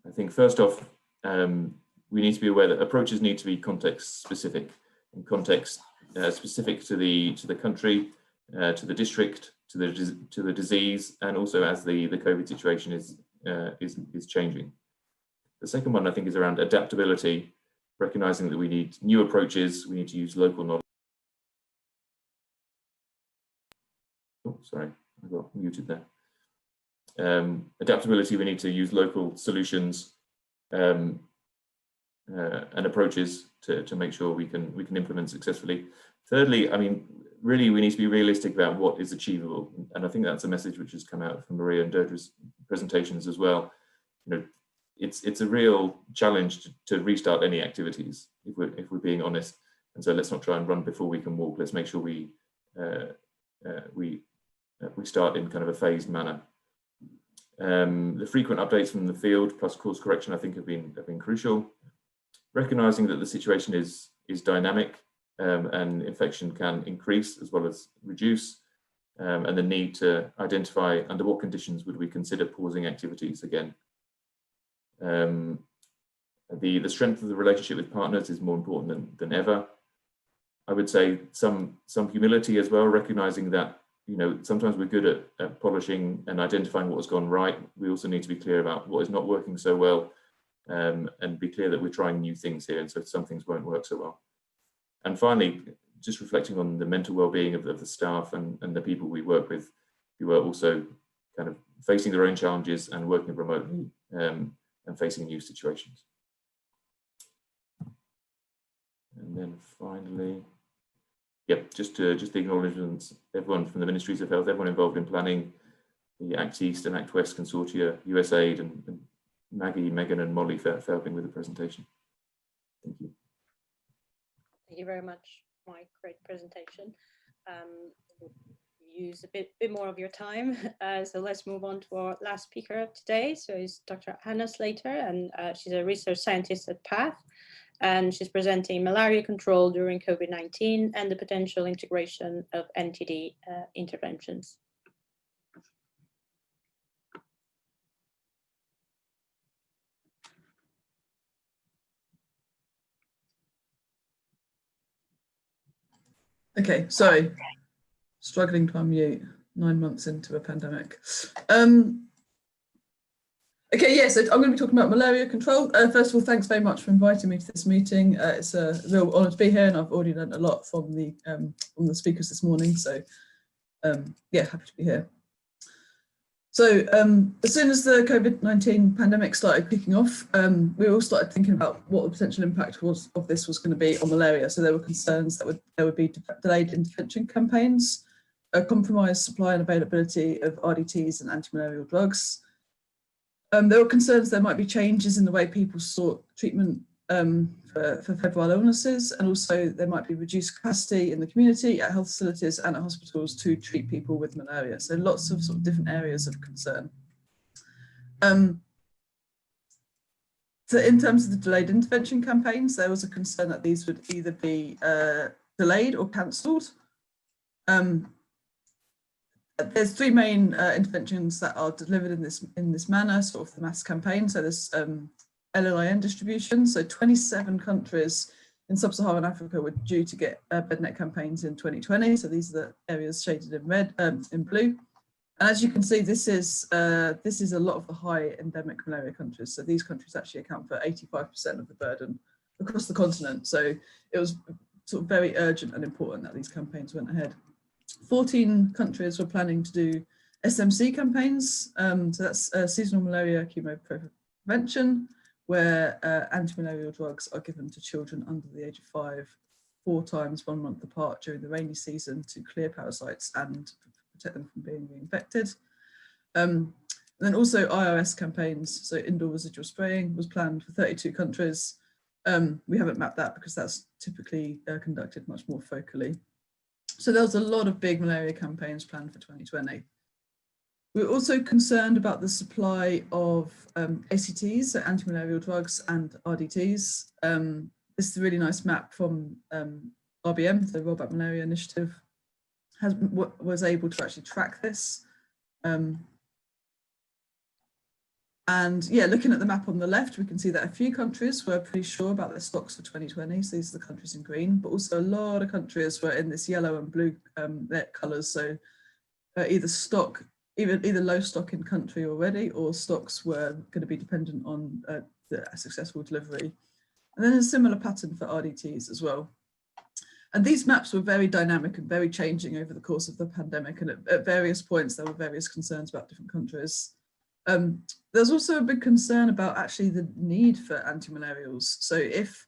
I think first off, we need to be aware that approaches need to be context specific, and context specific to the country, to the district, to the disease, and also as the COVID situation is changing. The second one I think is around adaptability, recognizing that we need new approaches, we need to use local knowledge. Oh, sorry, I got muted there. Adaptability, we need to use local solutions and approaches to make sure we can implement successfully. Thirdly, I mean, really we need to be realistic about what is achievable, and I think that's a message which has come out from Maria and Deirdre's presentations as well. It's a real challenge to restart any activities if we're being honest, and so let's not try and run before we can walk. Let's make sure we start in kind of a phased manner. The frequent updates from the field plus course correction I think have been crucial. Recognizing that the situation is dynamic and infection can increase as well as reduce, and the need to identify under what conditions would we consider pausing activities again. The strength of the relationship with partners is more important than ever. I would say some humility as well, recognizing that sometimes we're good at polishing and identifying what has gone right. We also need to be clear about what is not working so well, and be clear that we're trying new things here, and so some things won't work so well. And finally, just reflecting on the mental well-being of the staff and the people we work with, who are also kind of facing their own challenges and working remotely and facing new situations. And then finally, just the acknowledgements, everyone from the Ministries of Health, everyone involved in planning, the Act East and Act West Consortia, USAID, and Maggie, Megan, and Molly for helping with the presentation. Thank you. Thank you very much, Mike. Great presentation. Use a bit more of your time. So let's move on to our last speaker today. So it's Dr. Hannah Slater, and she's a research scientist at PATH. and she's presenting malaria control during COVID-19 and the potential integration of NTD interventions. Okay, sorry, struggling to unmute 9 months into a pandemic. Okay, yeah, so I'm going to be talking about malaria control. First of all, thanks very much for inviting me to this meeting. It's a real honour to be here, and I've already learned a lot from the speakers this morning. So, yeah, happy to be here. So, as soon as the COVID-19 pandemic started kicking off, we all started thinking about what the potential impact of this was going to be on malaria. So there were concerns that there would be delayed intervention campaigns, a compromised supply and availability of RDTs and anti-malarial drugs. There were concerns there might be changes in the way people sought treatment for febrile illnesses, and also there might be reduced capacity in the community, at health facilities and at hospitals to treat people with malaria. So lots of sort of different areas of concern. So in terms of the delayed intervention campaigns, there was a concern that these would either be delayed or cancelled. There's three main interventions that are delivered in this manner, sort of the mass campaign. So there's LLIN distribution. So 27 countries in sub-Saharan Africa were due to get bednet campaigns in 2020. So these are the areas shaded in red, in blue. And as you can see, this is a lot of the high endemic malaria countries. So these countries actually account for 85% of the burden across the continent. So it was sort of very urgent and important that these campaigns went ahead. 14 countries were planning to do SMC campaigns. So that's seasonal malaria chemoprevention, where anti-malarial drugs are given to children under the age of 5, 4 times 1 month apart during the rainy season to clear parasites and protect them from being reinfected. And then also IRS campaigns, so indoor residual spraying, was planned for 32 countries. We haven't mapped that because that's typically conducted much more focally. So there was a lot of big malaria campaigns planned for 2020. We're also concerned about the supply of ACTs, so anti-malarial drugs, and RDTs. This is a really nice map from RBM, the Roll Back Malaria Initiative, was able to actually track this. And yeah, looking at the map on the left, we can see that a few countries were pretty sure about their stocks for 2020. So these are the countries in green, but also a lot of countries were in this yellow and blue colours. So either low stock in country already, or stocks were going to be dependent on the successful delivery. And then a similar pattern for RDTs as well. And these maps were very dynamic and very changing over the course of the pandemic. And at various points, there were various concerns about different countries. There's also a big concern about actually the need for anti-malarials. So if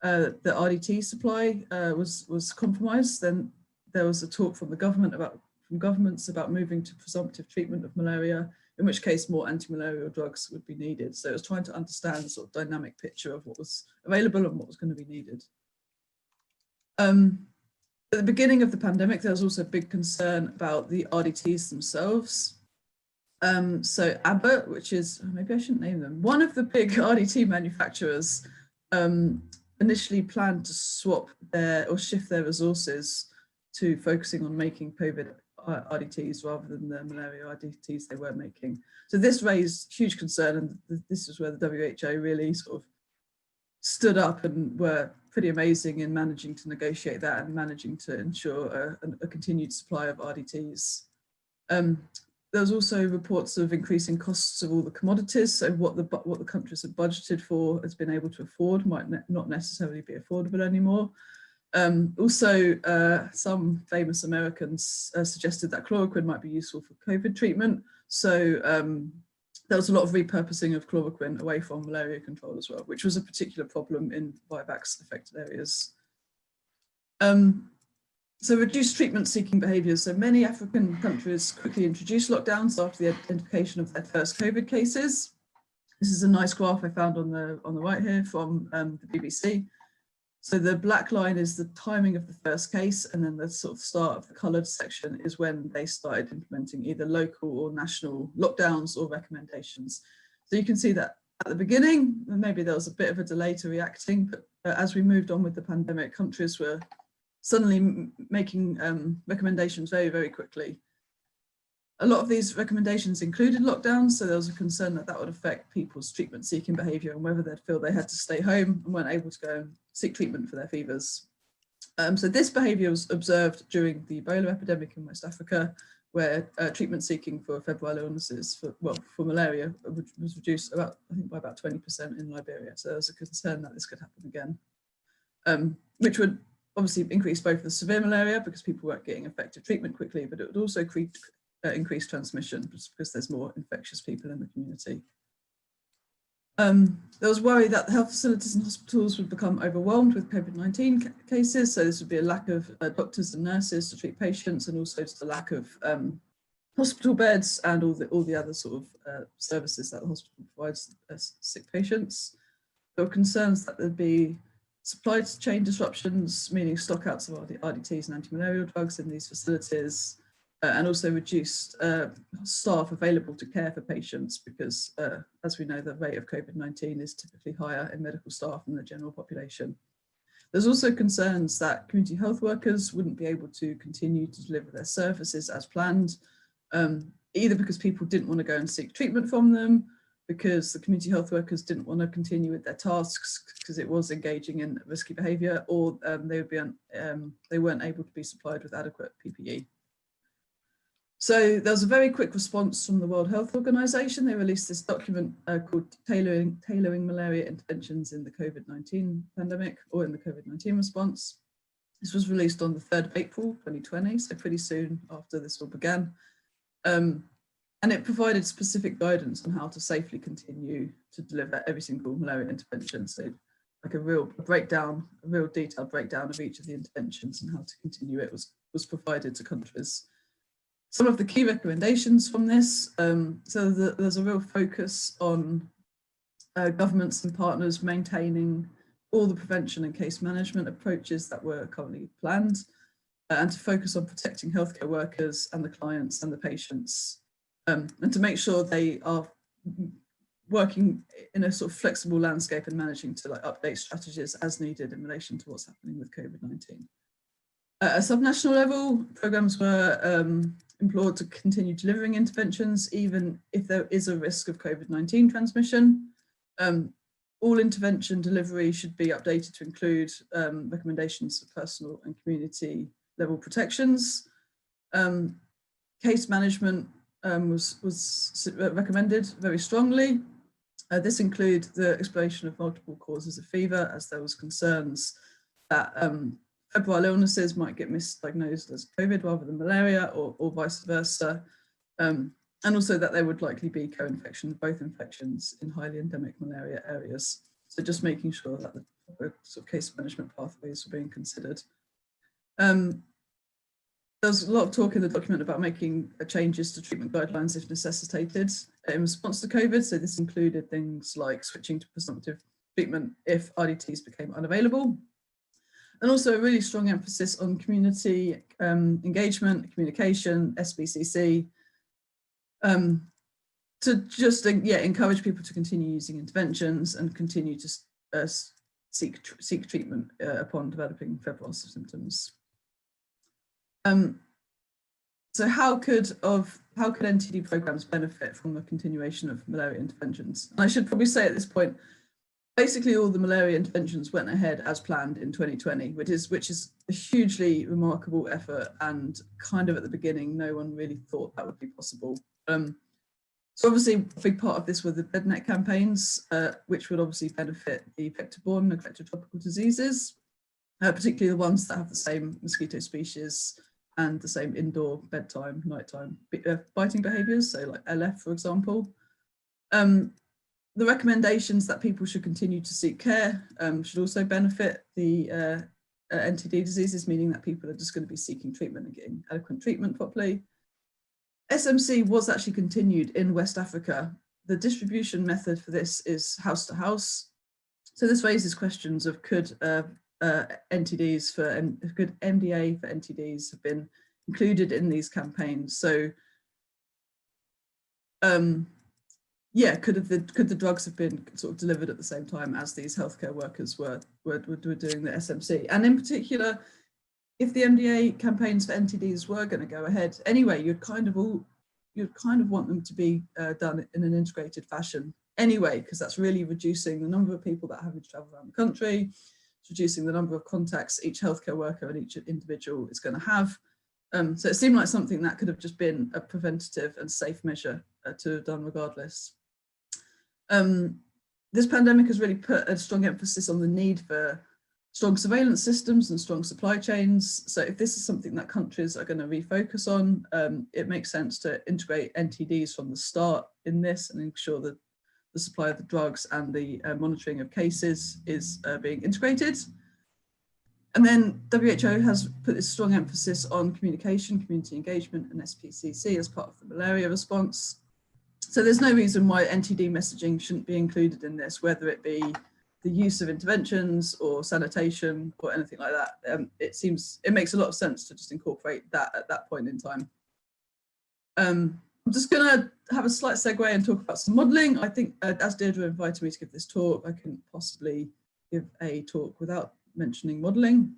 the RDT supply was compromised, then there was a talk from governments about moving to presumptive treatment of malaria, in which case more anti-malarial drugs would be needed. So it was trying to understand the sort of dynamic picture of what was available and what was going to be needed. At the beginning of the pandemic, there was also a big concern about the RDTs themselves. So Abbott, which is, maybe I shouldn't name them, one of the big RDT manufacturers, initially planned to swap or shift their resources to focusing on making COVID RDTs rather than the malaria RDTs they were making. So this raised huge concern, and this is where the WHO really sort of stood up and were pretty amazing in managing to negotiate that and managing to ensure a continued supply of RDTs. There's also reports of increasing costs of all the commodities. So what the countries have budgeted for has been able to afford might not necessarily be affordable anymore. Also, some famous Americans suggested that chloroquine might be useful for COVID treatment. So there was a lot of repurposing of chloroquine away from malaria control as well, which was a particular problem in Vivax affected areas. So reduced treatment seeking behaviours. So many African countries quickly introduced lockdowns after the identification of their first COVID cases. This is a nice graph I found on the right here from the BBC. So the black line is the timing of the first case, and then the sort of start of the coloured section is when they started implementing either local or national lockdowns or recommendations. So you can see that at the beginning, maybe there was a bit of a delay to reacting, but as we moved on with the pandemic, countries were suddenly making recommendations very, very quickly. A lot of these recommendations included lockdowns, so there was a concern that that would affect people's treatment-seeking behaviour and whether they'd feel they had to stay home and weren't able to go and seek treatment for their fevers. So this behaviour was observed during the Ebola epidemic in West Africa, where treatment seeking for febrile illnesses, for malaria, was reduced about, I think, by about 20% in Liberia. So there was a concern that this could happen again, which would obviously increase both the severe malaria because people weren't getting effective treatment quickly, but it would also increase transmission just because there's more infectious people in the community. There was worry that the health facilities and hospitals would become overwhelmed with COVID-19 cases, so this would be a lack of doctors and nurses to treat patients, and also just a lack of hospital beds and all the other sort of services that the hospital provides sick patients. There were concerns that there'd be supply chain disruptions, meaning stockouts of RDTs and anti-malarial drugs in these facilities, and also reduced staff available to care for patients because, as we know, the rate of COVID-19 is typically higher in medical staff than the general population. There's also concerns that community health workers wouldn't be able to continue to deliver their services as planned, either because people didn't want to go and seek treatment from them, because the community health workers didn't want to continue with their tasks because it was engaging in risky behaviour, or they weren't able to be supplied with adequate PPE. So there was a very quick response from the World Health Organization. They released this document called Tailoring Malaria Interventions in the COVID-19 Pandemic, or in the COVID-19 response. This was released on the 3rd of April 2020, so pretty soon after this all began. And it provided specific guidance on how to safely continue to deliver every single malaria intervention. So like a real detailed breakdown of each of the interventions and how to continue it was provided to countries. Some of the key recommendations from this, there's a real focus on governments and partners maintaining all the prevention and case management approaches that were currently planned, and to focus on protecting healthcare workers and the clients and the patients, and to make sure they are working in a sort of flexible landscape and managing to update strategies as needed in relation to what's happening with COVID-19. At a subnational level, programmes were implored to continue delivering interventions, even if there is a risk of COVID-19 transmission. All intervention delivery should be updated to include recommendations for personal and community level protections. Case management was recommended very strongly. This includes the exploration of multiple causes of fever, as there was concerns that febrile illnesses might get misdiagnosed as COVID rather than malaria, or vice versa, and also that there would likely be co-infection of both infections in highly endemic malaria areas. So just making sure that the sort of case management pathways were being considered. There's a lot of talk in the document about making changes to treatment guidelines if necessitated in response to COVID. So this included things like switching to presumptive treatment if RDTs became unavailable, and also a really strong emphasis on community engagement, communication, SBCC, to just encourage people to continue using interventions and continue to seek treatment upon developing febrile symptoms. So how could NTD programs benefit from the continuation of malaria interventions? And I should probably say at this point, basically all the malaria interventions went ahead as planned in 2020, which is a hugely remarkable effort, and kind of at the beginning, no one really thought that would be possible. So obviously a big part of this were the bednet campaigns, which would obviously benefit the vector-borne and vector-tropical diseases, particularly the ones that have the same mosquito species and the same indoor bedtime, nighttime biting behaviours, so like LF, for example. The recommendations that people should continue to seek care should also benefit the NTD diseases, meaning that people are just going to be seeking treatment and getting adequate treatment properly. SMC was actually continued in West Africa. The distribution method for this is house to house. So this raises questions of could MDA for NTDs have been included in these campaigns. So yeah, could the drugs have been sort of delivered at the same time as these healthcare workers were doing the SMC? And in particular, if the MDA campaigns for NTDs were going to go ahead anyway, you'd kind of want them to be done in an integrated fashion anyway, because that's really reducing the number of people that are having to travel around the country. It's reducing the number of contacts each healthcare worker and each individual is going to have. So it seemed like something that could have just been a preventative and safe measure to have done regardless. This pandemic has really put a strong emphasis on the need for strong surveillance systems and strong supply chains. So if this is something that countries are going to refocus on, it makes sense to integrate NTDs from the start in this and ensure that the supply of the drugs and the monitoring of cases is being integrated. And then WHO has put this strong emphasis on communication, community engagement and SPCC as part of the malaria response. So there's no reason why NTD messaging shouldn't be included in this, whether it be the use of interventions or sanitation or anything like that. It makes a lot of sense to just incorporate that at that point in time. I'm just going to have a slight segue and talk about some modelling. I think as Deirdre invited me to give this talk, I couldn't possibly give a talk without mentioning modelling.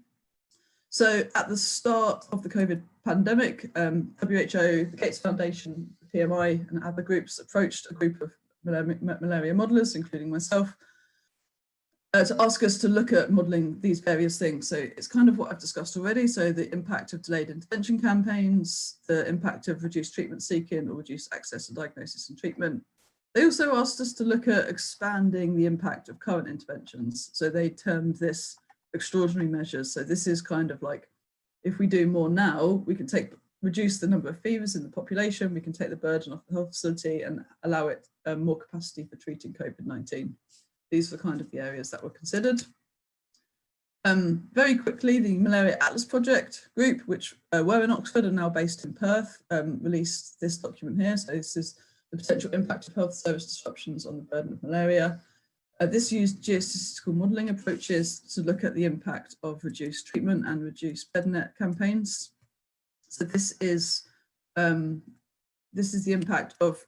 So at the start of the COVID pandemic, WHO, the Gates Foundation, the PMI and other groups approached a group of malaria modellers, including myself, to ask us to look at modelling these various things. So it's kind of what I've discussed already. So the impact of delayed intervention campaigns, the impact of reduced treatment seeking or reduced access to diagnosis and treatment. They also asked us to look at expanding the impact of current interventions. So they termed this extraordinary measures. So this is kind of like, if we do more now, we can reduce the number of fevers in the population, we can take the burden off the health facility and allow it more capacity for treating COVID-19. These were kind of the areas that were considered. Very quickly, the Malaria Atlas Project group, which were in Oxford and now based in Perth, released this document here. So this is the potential impact of health service disruptions on the burden of malaria. This used geostatistical modelling approaches to look at the impact of reduced treatment and reduced bed net campaigns. So this is the impact of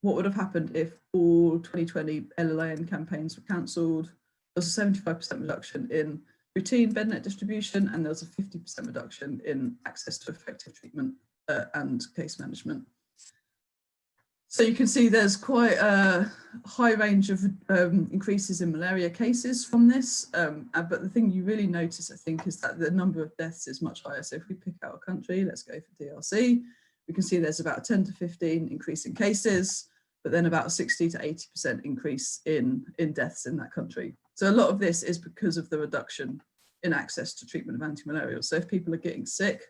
what would have happened if all 2020 LLIN campaigns were cancelled. There was a 75% reduction in routine bed net distribution, and there was a 50% reduction in access to effective treatment and case management. So you can see there's quite a high range of increases in malaria cases from this, but the thing you really notice, I think, is that the number of deaths is much higher. So if we pick out a country, let's go for DRC, we can see there's about a 10 to 15 increase in cases, but then about a 60 to 80% increase in deaths in that country. So a lot of this is because of the reduction in access to treatment of antimalarials. So if people are getting sick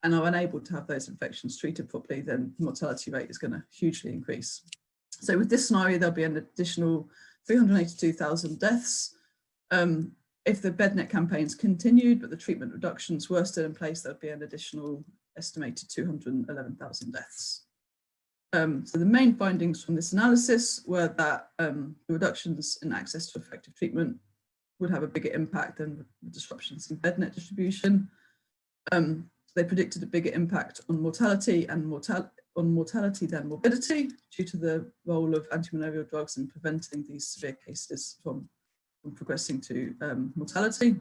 and are unable to have those infections treated properly, then the mortality rate is going to hugely increase. So with this scenario, there'll be an additional 382,000 deaths. If the bednet campaigns continued, but the treatment reductions were still in place, there'd be an additional estimated 211,000 deaths. So the main findings from this analysis were that the reductions in access to effective treatment would have a bigger impact than the disruptions in bednet distribution. They predicted a bigger impact on mortality and mortality than morbidity due to the role of antimalarial drugs in preventing these severe cases from progressing to mortality.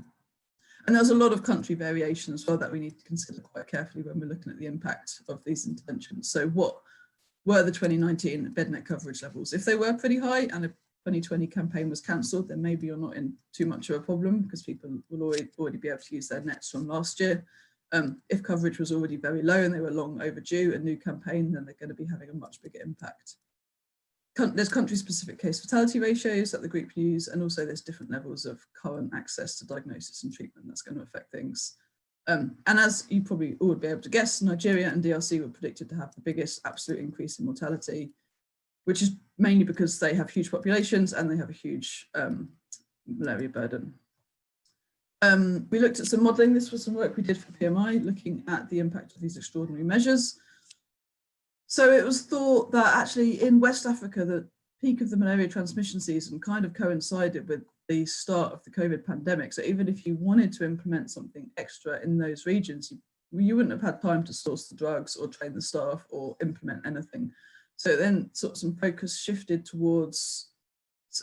And there's a lot of country variation as well that we need to consider quite carefully when we're looking at the impact of these interventions. So what were the 2019 bednet coverage levels? If they were pretty high and a 2020 campaign was cancelled, then maybe you're not in too much of a problem because people will already be able to use their nets from last year. If coverage was already very low and they were long overdue, a new campaign, then they're going to be having a much bigger impact. There's country-specific case fatality ratios that the group use, and also there's different levels of current access to diagnosis and treatment that's going to affect things. And as you probably all would be able to guess, Nigeria and DRC were predicted to have the biggest absolute increase in mortality, which is mainly because they have huge populations and they have a huge malaria burden. We looked at some modelling. This was some work we did for PMI, looking at the impact of these extraordinary measures. So it was thought that actually in West Africa, the peak of the malaria transmission season kind of coincided with the start of the COVID pandemic. So even if you wanted to implement something extra in those regions, you wouldn't have had time to source the drugs or train the staff or implement anything. So then sort of some focus shifted towards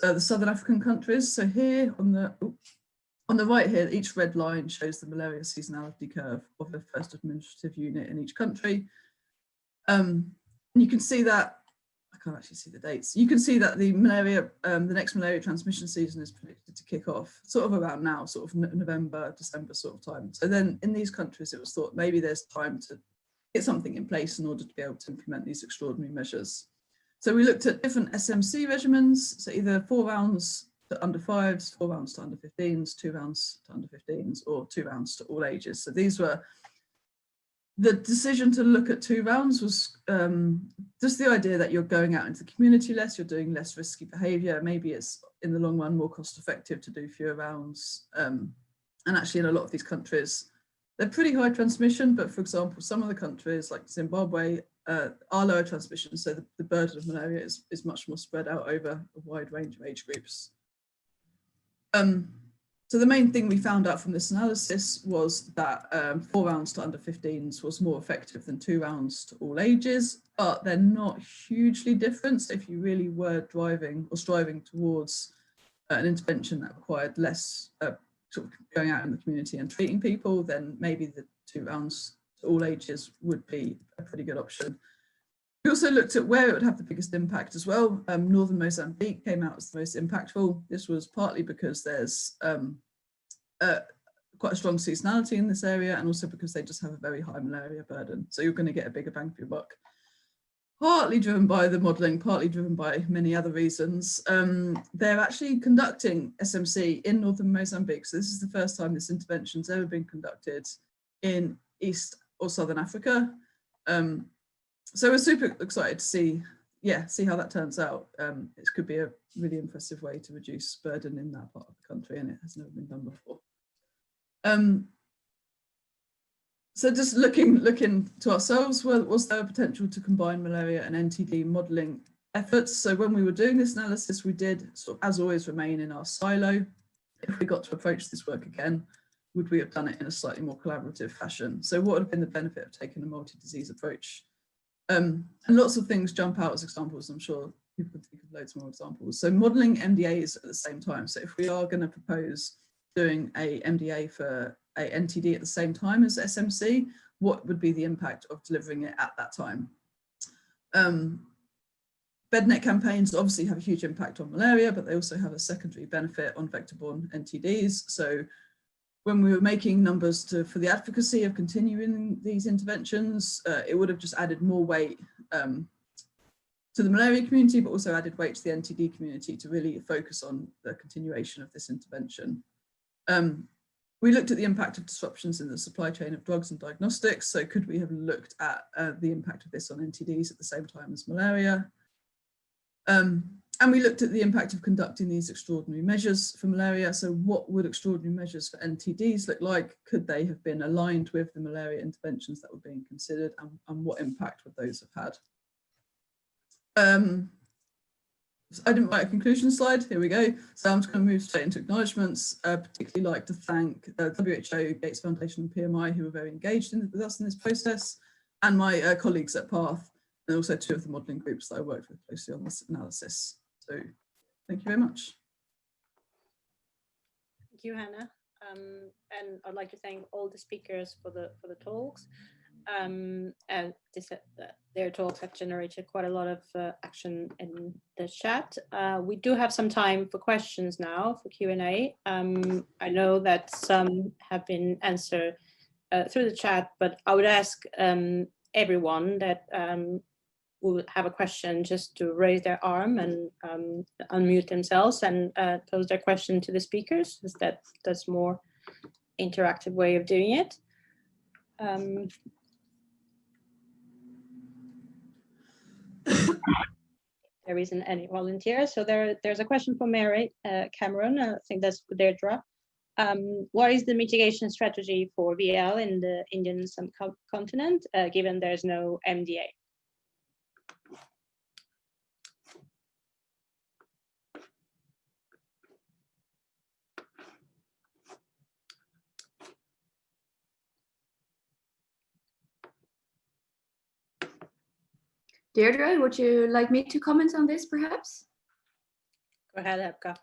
the Southern African countries. So here on the right here, each red line shows the malaria seasonality curve of the first administrative unit in each country. And you can see that, I can't actually see the dates. You can see that the next malaria transmission season is predicted to kick off sort of around now, sort of November, December sort of time. So then in these countries, it was thought maybe there's time to get something in place in order to be able to implement these extraordinary measures. So we looked at different SMC regimens, so either 4 rounds to under 5s, 4 rounds to under 15s, 2 rounds to under 15s, or 2 rounds to all ages. So these were, the decision to look at 2 rounds was just the idea that you're going out into the community less, you're doing less risky behaviour. Maybe it's in the long run more cost effective to do fewer rounds. And actually in a lot of these countries, they're pretty high transmission, but for example, some of the countries like Zimbabwe are lower transmission, so the burden of malaria is much more spread out over a wide range of age groups. So the main thing we found out from this analysis was that 4 rounds to under 15s was more effective than 2 rounds to all ages, but they're not hugely different. So if you really were driving or striving towards an intervention that required less sort of going out in the community and treating people, then maybe the 2 rounds to all ages would be a pretty good option. We also looked at where it would have the biggest impact as well. Northern Mozambique came out as the most impactful. This was partly because there's quite a strong seasonality in this area, and also because they just have a very high malaria burden. So you're going to get a bigger bang for your buck. Partly driven by the modelling, partly driven by many other reasons. They're actually conducting SMC in Northern Mozambique. So this is the first time this intervention's ever been conducted in East or Southern Africa. So we're super excited to see how that turns out. It could be a really impressive way to reduce burden in that part of the country, and it has never been done before. So just looking to ourselves, was there a potential to combine malaria and NTD modelling efforts? So when we were doing this analysis, we did sort of, as always, remain in our silo. If we got to approach this work again, would we have done it in a slightly more collaborative fashion? So what would have been the benefit of taking a multi-disease approach? And lots of things jump out as examples. I'm sure people can think of loads more examples. So modelling MDAs at the same time. So if we are going to propose doing a MDA for a NTD at the same time as SMC, what would be the impact of delivering it at that time? Bednet campaigns obviously have a huge impact on malaria, but they also have a secondary benefit on vector-borne NTDs. So when we were making numbers for the advocacy of continuing these interventions, it would have just added more weight to the malaria community, but also added weight to the NTD community to really focus on the continuation of this intervention. We looked at the impact of disruptions in the supply chain of drugs and diagnostics. So could we have looked at the impact of this on NTDs at the same time as malaria? And we looked at the impact of conducting these extraordinary measures for malaria. So what would extraordinary measures for NTDs look like? Could they have been aligned with the malaria interventions that were being considered, and what impact would those have had? I didn't write a conclusion slide, here we go. So I'm just going to move straight into acknowledgements. Particularly like to thank WHO, Gates Foundation and PMI, who were very engaged with us in this process, and my colleagues at PATH, and also 2 of the modelling groups that I worked with closely on this analysis. So thank you very much. Thank you, Hannah. And I'd like to thank all the speakers for the talks. And their talks have generated quite a lot of action in the chat. We do have some time for questions now for Q&A. I know that some have been answered through the chat, but I would ask everyone that will have a question just to raise their arm and unmute themselves and pose their question to the speakers, because that's more interactive way of doing it. There isn't any volunteers, so there's a question for Mary Cameron. I think that's for Deirdre. What is the mitigation strategy for VL in the Indian subcontinent, given there's no MDA? Deirdre, would you like me to comment on this perhaps? Go ahead, Epka.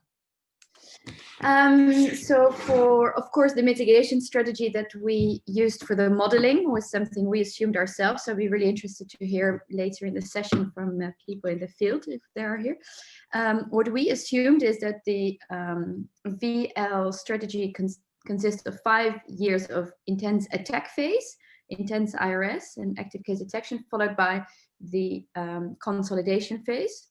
So for, of course, the mitigation strategy that we used for the modeling was something we assumed ourselves. So I'd be really interested to hear later in the session from people in the field, if they are here. What we assumed is that the VL strategy consists of 5 years of intense attack phase, intense IRS and active case detection, followed by the consolidation phase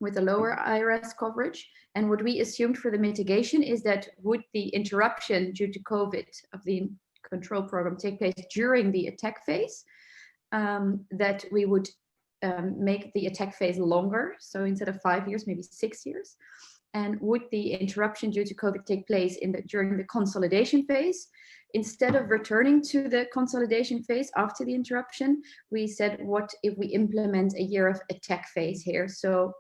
with a lower IRS coverage. And what we assumed for the mitigation is that would the interruption due to COVID of the control program take place during the attack phase, that we would make the attack phase longer. So instead of 5 years, maybe 6 years. And would the interruption due to COVID take place during the consolidation phase? Instead of returning to the consolidation phase after the interruption, we said, what if we implement a year of attack phase here? So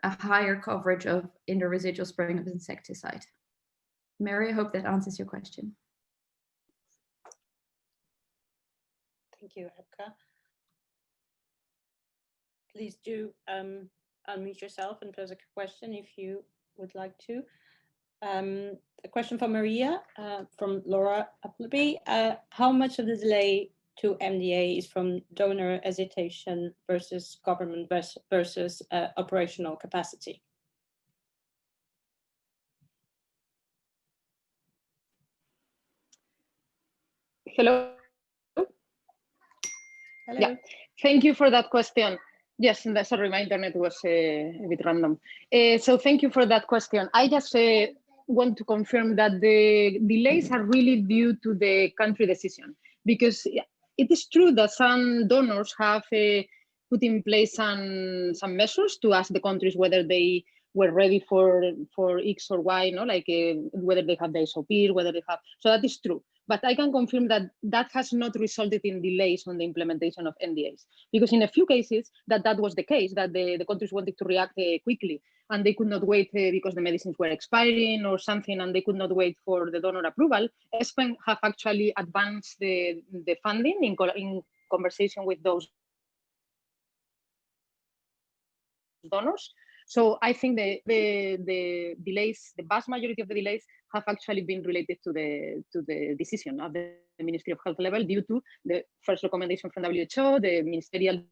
a higher coverage in the residual spraying of insecticide. Mary, I hope that answers your question. Thank you, Epka. Please do unmute yourself and pose a question if you would like to. A question from Maria, from Laura Appleby. How much of the delay to MDA is from donor hesitation versus government versus operational capacity? Hello. Hello. Yeah, thank you for that question. Yes, sorry, my internet was a bit random. So thank you for that question. I just want to confirm that the delays are really due to the country decision, because it is true that some donors have put in place some measures to ask the countries whether they were ready for X or Y, no, like whether they have the SOP, whether they have. So that is true. But I can confirm that that has not resulted in delays on the implementation of NDAs, because in a few cases that was the case, that the countries wanted to react quickly and they could not wait because the medicines were expiring or something, and they could not wait for the donor approval. ESPEN have actually advanced the funding in conversation with those donors. So I think the delays, the vast majority of the delays, have actually been related to the decision of the Ministry of Health level due to the first recommendation from WHO, the ministerial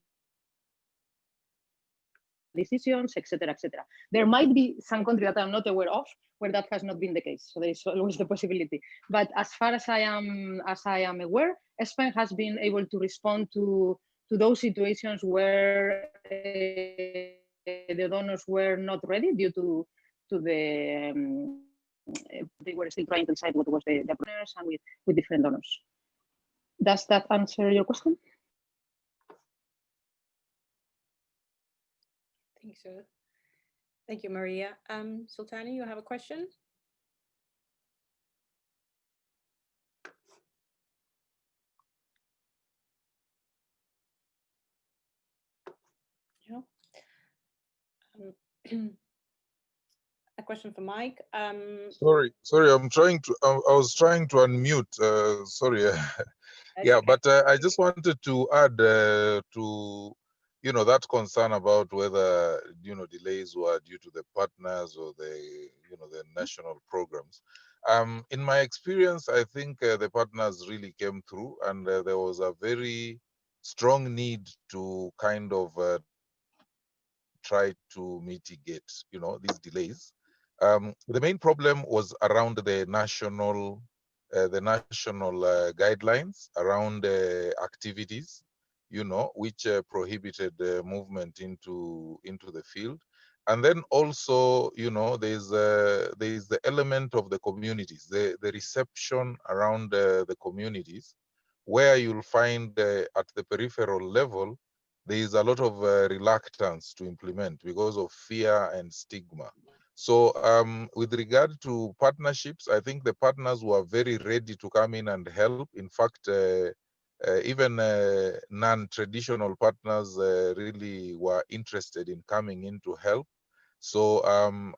decisions, etc., etc. There might be some country that I'm not aware of where that has not been the case. So there is always the possibility. But as far as I am aware, ESPEN has been able to respond to those situations where the donors were not ready due to the they were still trying to decide what was the donors and with different donors. Does that answer your question? I think so. Thank you, Maria. Sultani, you have a question? Yeah. A question for Mike. Sorry, I'm trying to. I was trying to unmute. Sorry. Yeah, okay. but I just wanted to add to that concern about whether delays were due to the partners or the the national programs. In my experience, I think the partners really came through, and there was a very strong need to kind of try to mitigate these delays. The main problem was around the national guidelines around activities, which prohibited movement into the field. And then also, there's the element of the communities, the reception around the communities, where you'll find at the peripheral level, there is a lot of reluctance to implement because of fear and stigma. So with regard to partnerships, I think the partners were very ready to come in and help. In fact, even non-traditional partners really were interested in coming in to help. So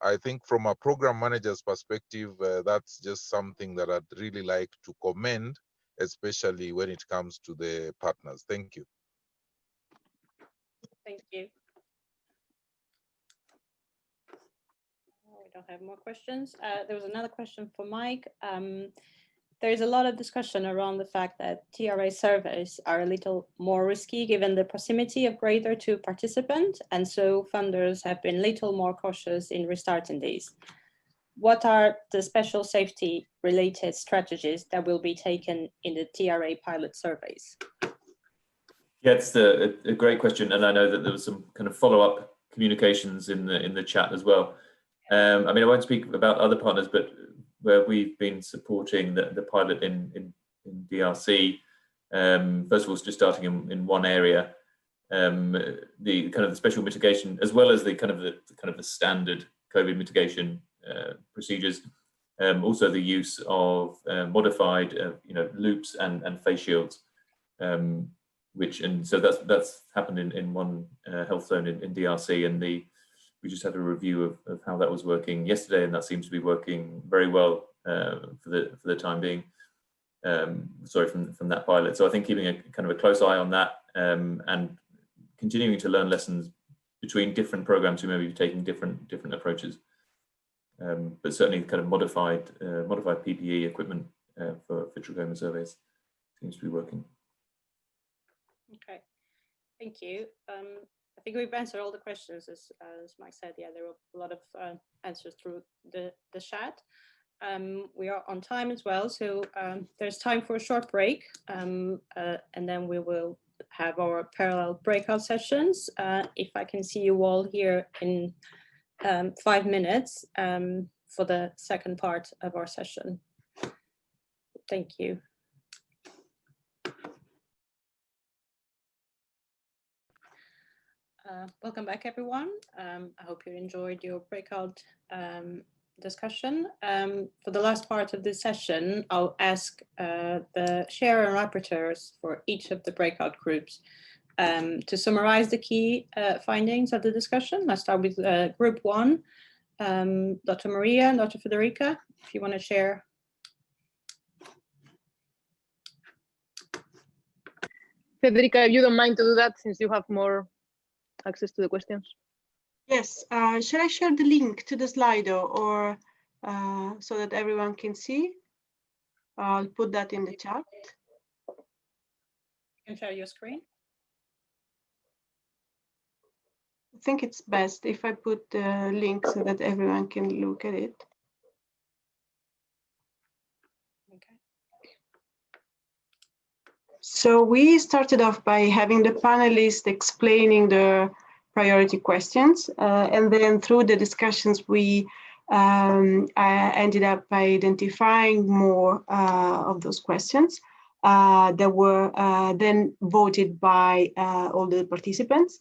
I think from a program manager's perspective, that's just something that I'd really like to commend, especially when it comes to the partners. Thank you. you. We don't have more questions. There was another question for Mike. There is a lot of discussion around the fact that TRA surveys are a little more risky given the proximity of grader to participant, and so funders have been a little more cautious in restarting these. What are the special safety related strategies that will be taken in the TRA pilot surveys? Yeah, it's a great question, and I know that there was some kind of follow-up communications in the chat as well. I mean, I won't speak about other partners, but where we've been supporting the pilot in DRC, first of all, it's just starting in one area, the kind of the special mitigation, as well as the kind of the standard COVID mitigation procedures. Also, the use of modified, loops and face shields, so that's happened in one health zone in DRC, and we just had a review of how that was working yesterday, and that seems to be working very well for the time being. Sorry, from that pilot. So I think keeping a kind of a close eye on that, and continuing to learn lessons between different programs who may be taking different approaches. But certainly kind of modified PPE equipment for trachoma surveys seems to be working. Okay, thank you. I think we've answered all the questions, as Mike said. Yeah, there were a lot of answers through the chat. We are on time as well, so there's time for a short break, and then we will have our parallel breakout sessions. If I can see you all here in 5 minutes for the second part of our session. Thank you. Welcome back, everyone. I hope you enjoyed your breakout discussion. For the last part of this session, I'll ask the chair and rapporteurs for each of the breakout groups to summarize the key findings of the discussion. Let's start with group 1, Dr. Maria and Dr. Federica, if you want to share. Federica, if you don't mind to do that, since you have more access to the questions. Yes, shall I share the link to the Slido, or so that everyone can see? I'll put that in the chat. You can share your screen. I think it's best if I put the link so that everyone can look at it. Okay. So we started off by having the panelists explaining the priority questions, and then through the discussions we ended up by identifying more of those questions that were then voted by all the participants.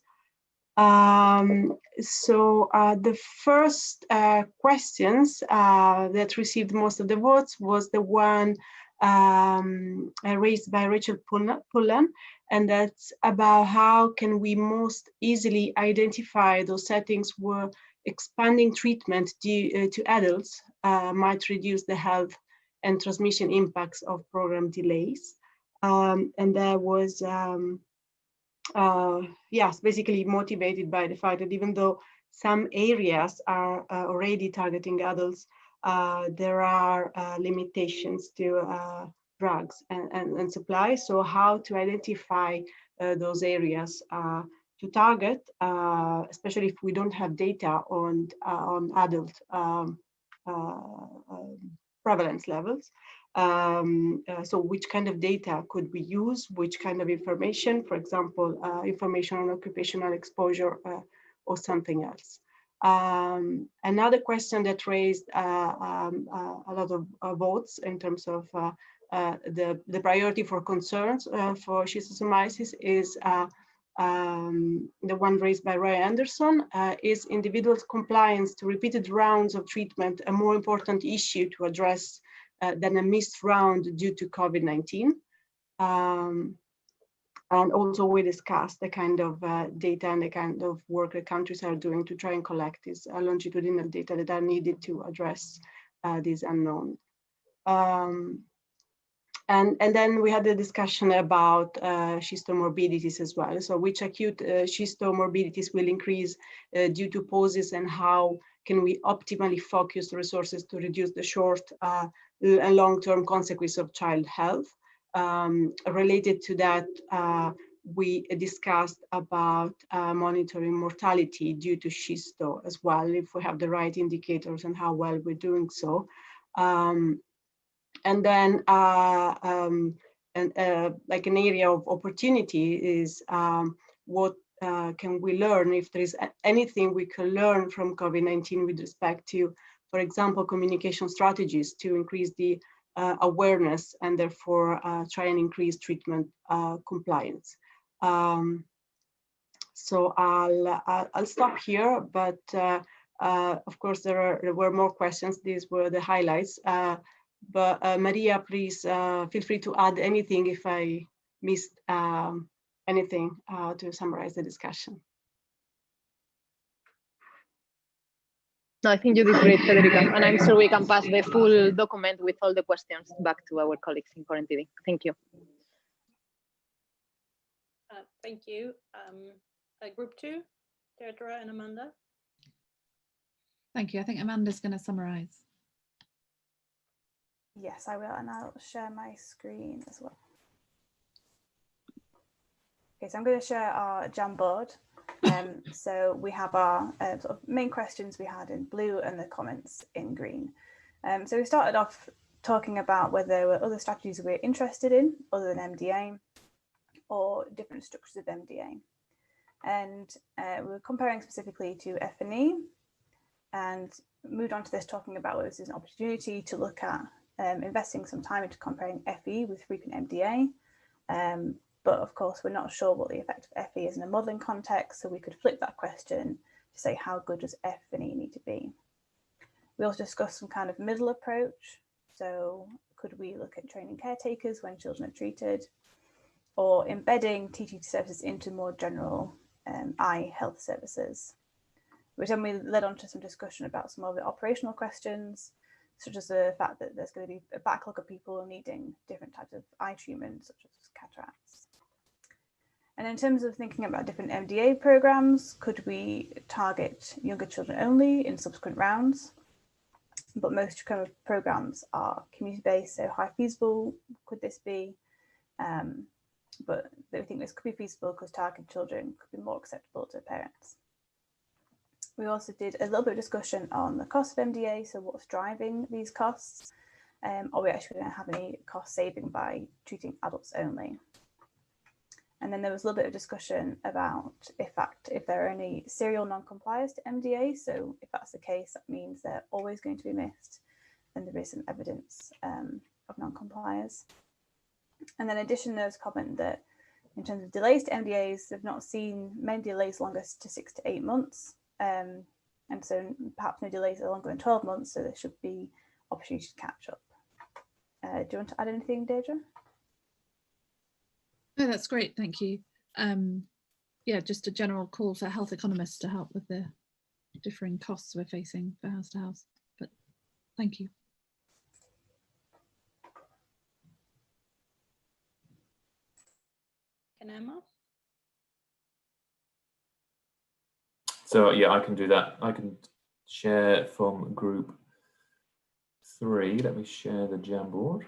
So the first questions that received most of the votes was the one raised by Rachel Pullen, and that's about how can we most easily identify those settings where expanding treatment to adults might reduce the health and transmission impacts of program delays. And that was yes, basically motivated by the fact that even though some areas are already targeting adults, there are limitations to drugs and supply. So how to identify those areas to target, especially if we don't have data on adult prevalence levels. So which kind of data could we use, which kind of information, for example, information on occupational exposure or something else. Another question that raised a lot of votes in terms of the priority for concerns for schistosomiasis is the one raised by Roy Anderson. Is individuals' compliance to repeated rounds of treatment a more important issue to address than a missed round due to COVID-19? And also we discussed the kind of data and the kind of work that countries are doing to try and collect this longitudinal data that are needed to address these unknowns. And then we had a discussion about schistomorbidities as well. So which acute schistomorbidities will increase due to pauses, and how can we optimally focus resources to reduce the short and long-term consequences of child health. Related to that, we discussed about monitoring mortality due to schisto as well, if we have the right indicators and how well we're doing so. And then like an area of opportunity is what can we learn, if there is anything we can learn from COVID-19 with respect to, for example, communication strategies to increase the awareness and therefore try and increase treatment compliance. So I'll stop here, but of course there were more questions. These were the highlights. But Maria, please feel free to add anything if I missed anything to summarize the discussion. No, I think you did great, Federica, and I'm sure we can pass the full document with all the questions back to our colleagues in COR-NTD. Thank you. Thank you. Group 2, Deirdre and Amanda. Thank you. I think Amanda's going to summarize. Yes, I will, and I'll share my screen as well. Okay, so I'm going to share our Jamboard. So we have our sort of main questions we had in blue and the comments in green. So we started off talking about whether there were other strategies we're interested in other than MDA or different structures of MDA. And we were comparing specifically to F&E and moved on to this talking about whether this is an opportunity to look at investing some time into comparing FE with frequent MDA. But of course, we're not sure what the effect of FE is in a modelling context, so we could flip that question to say, how good does F&E need to be? We also discussed some kind of middle approach. So could we look at training caretakers when children are treated, or embedding TTT services into more general eye health services? Which then we led on to some discussion about some of the operational questions, such as the fact that there's going to be a backlog of people needing different types of eye treatments, such as cataracts. And in terms of thinking about different MDA programs, could we target younger children only in subsequent rounds? But most kind of programs are community-based, so how feasible could this be? But we think this could be feasible because targeted children could be more acceptable to parents. We also did a little bit of discussion on the cost of MDA, so what's driving these costs? Are we actually going to have any cost saving by treating adults only? And then there was a little bit of discussion about if there are any serial non-compliers to MDA. So if that's the case, that means they're always going to be missed, and there is some evidence of non-compliers. And then in addition, there's comment that in terms of delays to MDAs, they've not seen many delays longer to 6 to 8 months. And so perhaps no delays are longer than 12 months, so there should be opportunity to catch up. Do you want to add anything, Deirdre? No, that's great, thank you. Yeah, just a general call to health economists to help with the differing costs we're facing for house to house, but thank you. Can Emma? So yeah, I can do that. I can share from group 3. Let me share the Jamboard.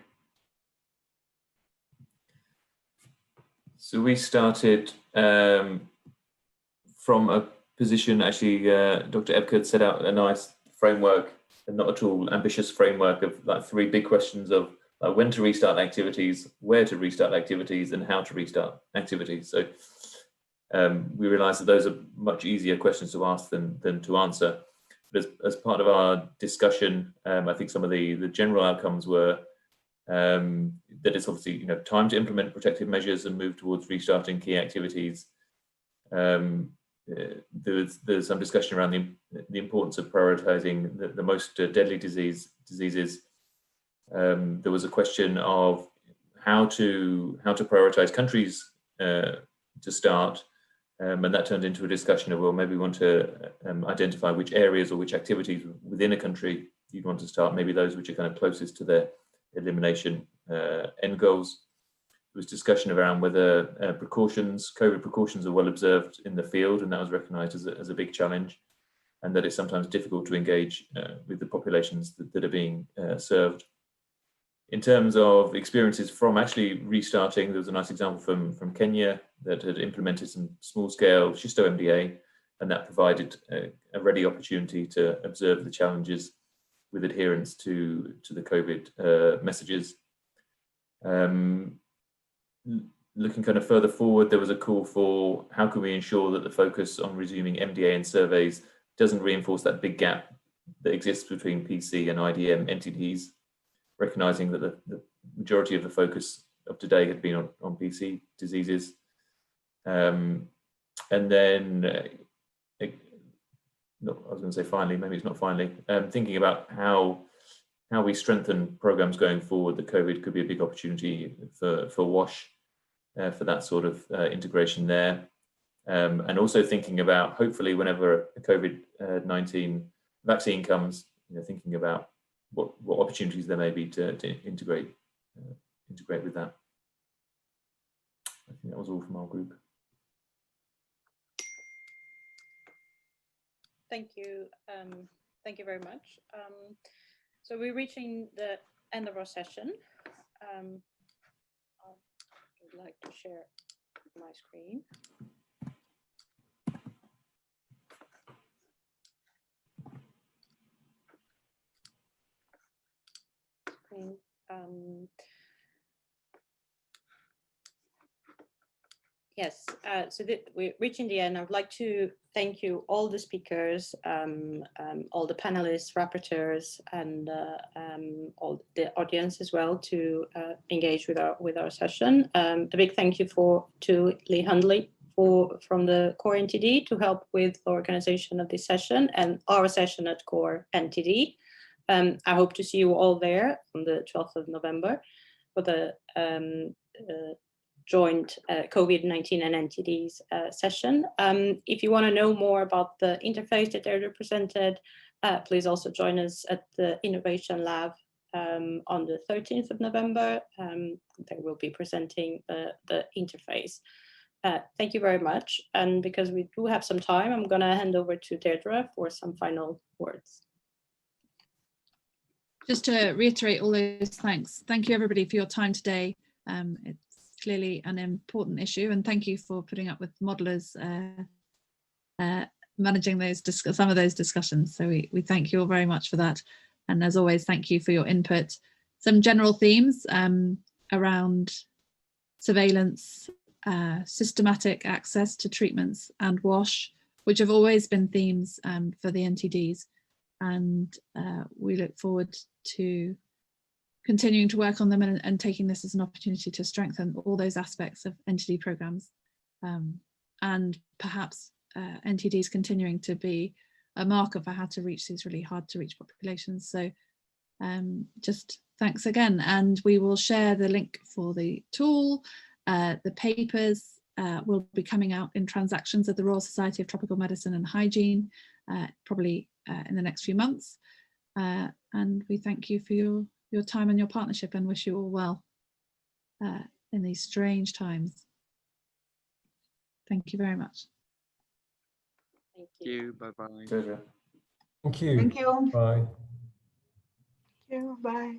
So we started from a position, actually, Dr. Ebkert set out a nice framework, and not at all ambitious framework of like 3 big questions of when to restart activities, where to restart activities, and how to restart activities. So we realized that those are much easier questions to ask than to answer. But as part of our discussion, I think some of the general outcomes were that it's obviously time to implement protective measures and move towards restarting key activities. There's some discussion around the importance of prioritizing the most deadly diseases. There was a question of how to prioritize countries to start, and that turned into a discussion of, well, maybe we want to identify which areas or which activities within a country you'd want to start, maybe those which are kind of closest to their elimination, end goals. There was discussion around whether COVID precautions are well observed in the field, and that was recognised as a big challenge, and that it's sometimes difficult to engage with the populations that are being served. In terms of experiences from actually restarting, there was a nice example from Kenya that had implemented some small-scale schisto MDA, and that provided a ready opportunity to observe the challenges with adherence to the COVID messages. Looking kind of further forward, there was a call for how can we ensure that the focus on resuming MDA and surveys doesn't reinforce that big gap that exists between PC and IDM NTDs, recognizing that the majority of the focus of today had been on PC diseases. And then, I was going to say finally, maybe it's not finally, thinking about how we strengthen programs going forward, that COVID could be a big opportunity for WASH, for that sort of integration there. And also thinking about, hopefully, whenever a COVID-19 vaccine comes, thinking about what opportunities there may be to integrate with that. I think that was all from our group. Thank you. Thank you very much. So we're reaching the end of our session. I would like to share my screen. Yes, so we're reaching the end. I would like to thank you, all the speakers, all the panelists, rapporteurs, and all the audience as well to engage with our session. A big thank you to Lee Hundley from the COR-NTD to help with the organization of this session and our session at COR-NTD. I hope to see you all there on the 12th of November for the joint COVID-19 and NTDs session. If you want to know more about the interface that they're represented, please also join us at the Innovation Lab on the 13th of November. They will be presenting the interface. Thank you very much. And because we do have some time, I'm going to hand over to Deirdre for some final words. Just to reiterate all those thanks. Thank you everybody for your time today. It's clearly an important issue, and thank you for putting up with modelers managing some of those discussions. So we thank you all very much for that. And as always, thank you for your input. Some general themes around surveillance, systematic access to treatments, and WASH, which have always been themes for the NTDs. And we look forward to continuing to work on them and taking this as an opportunity to strengthen all those aspects of NTD programs, and perhaps NTDs continuing to be a marker for how to reach these really hard to reach populations. So just thanks again, and we will share the link for the tool. The papers will be coming out in transactions at the Royal Society of Tropical Medicine and Hygiene, probably in the next few months. And we thank you for your time and your partnership, and wish you all well in these strange times. Thank you very much. Thank you. Bye-bye. Pleasure. Thank you. Thank you. Bye. Thank you. Bye.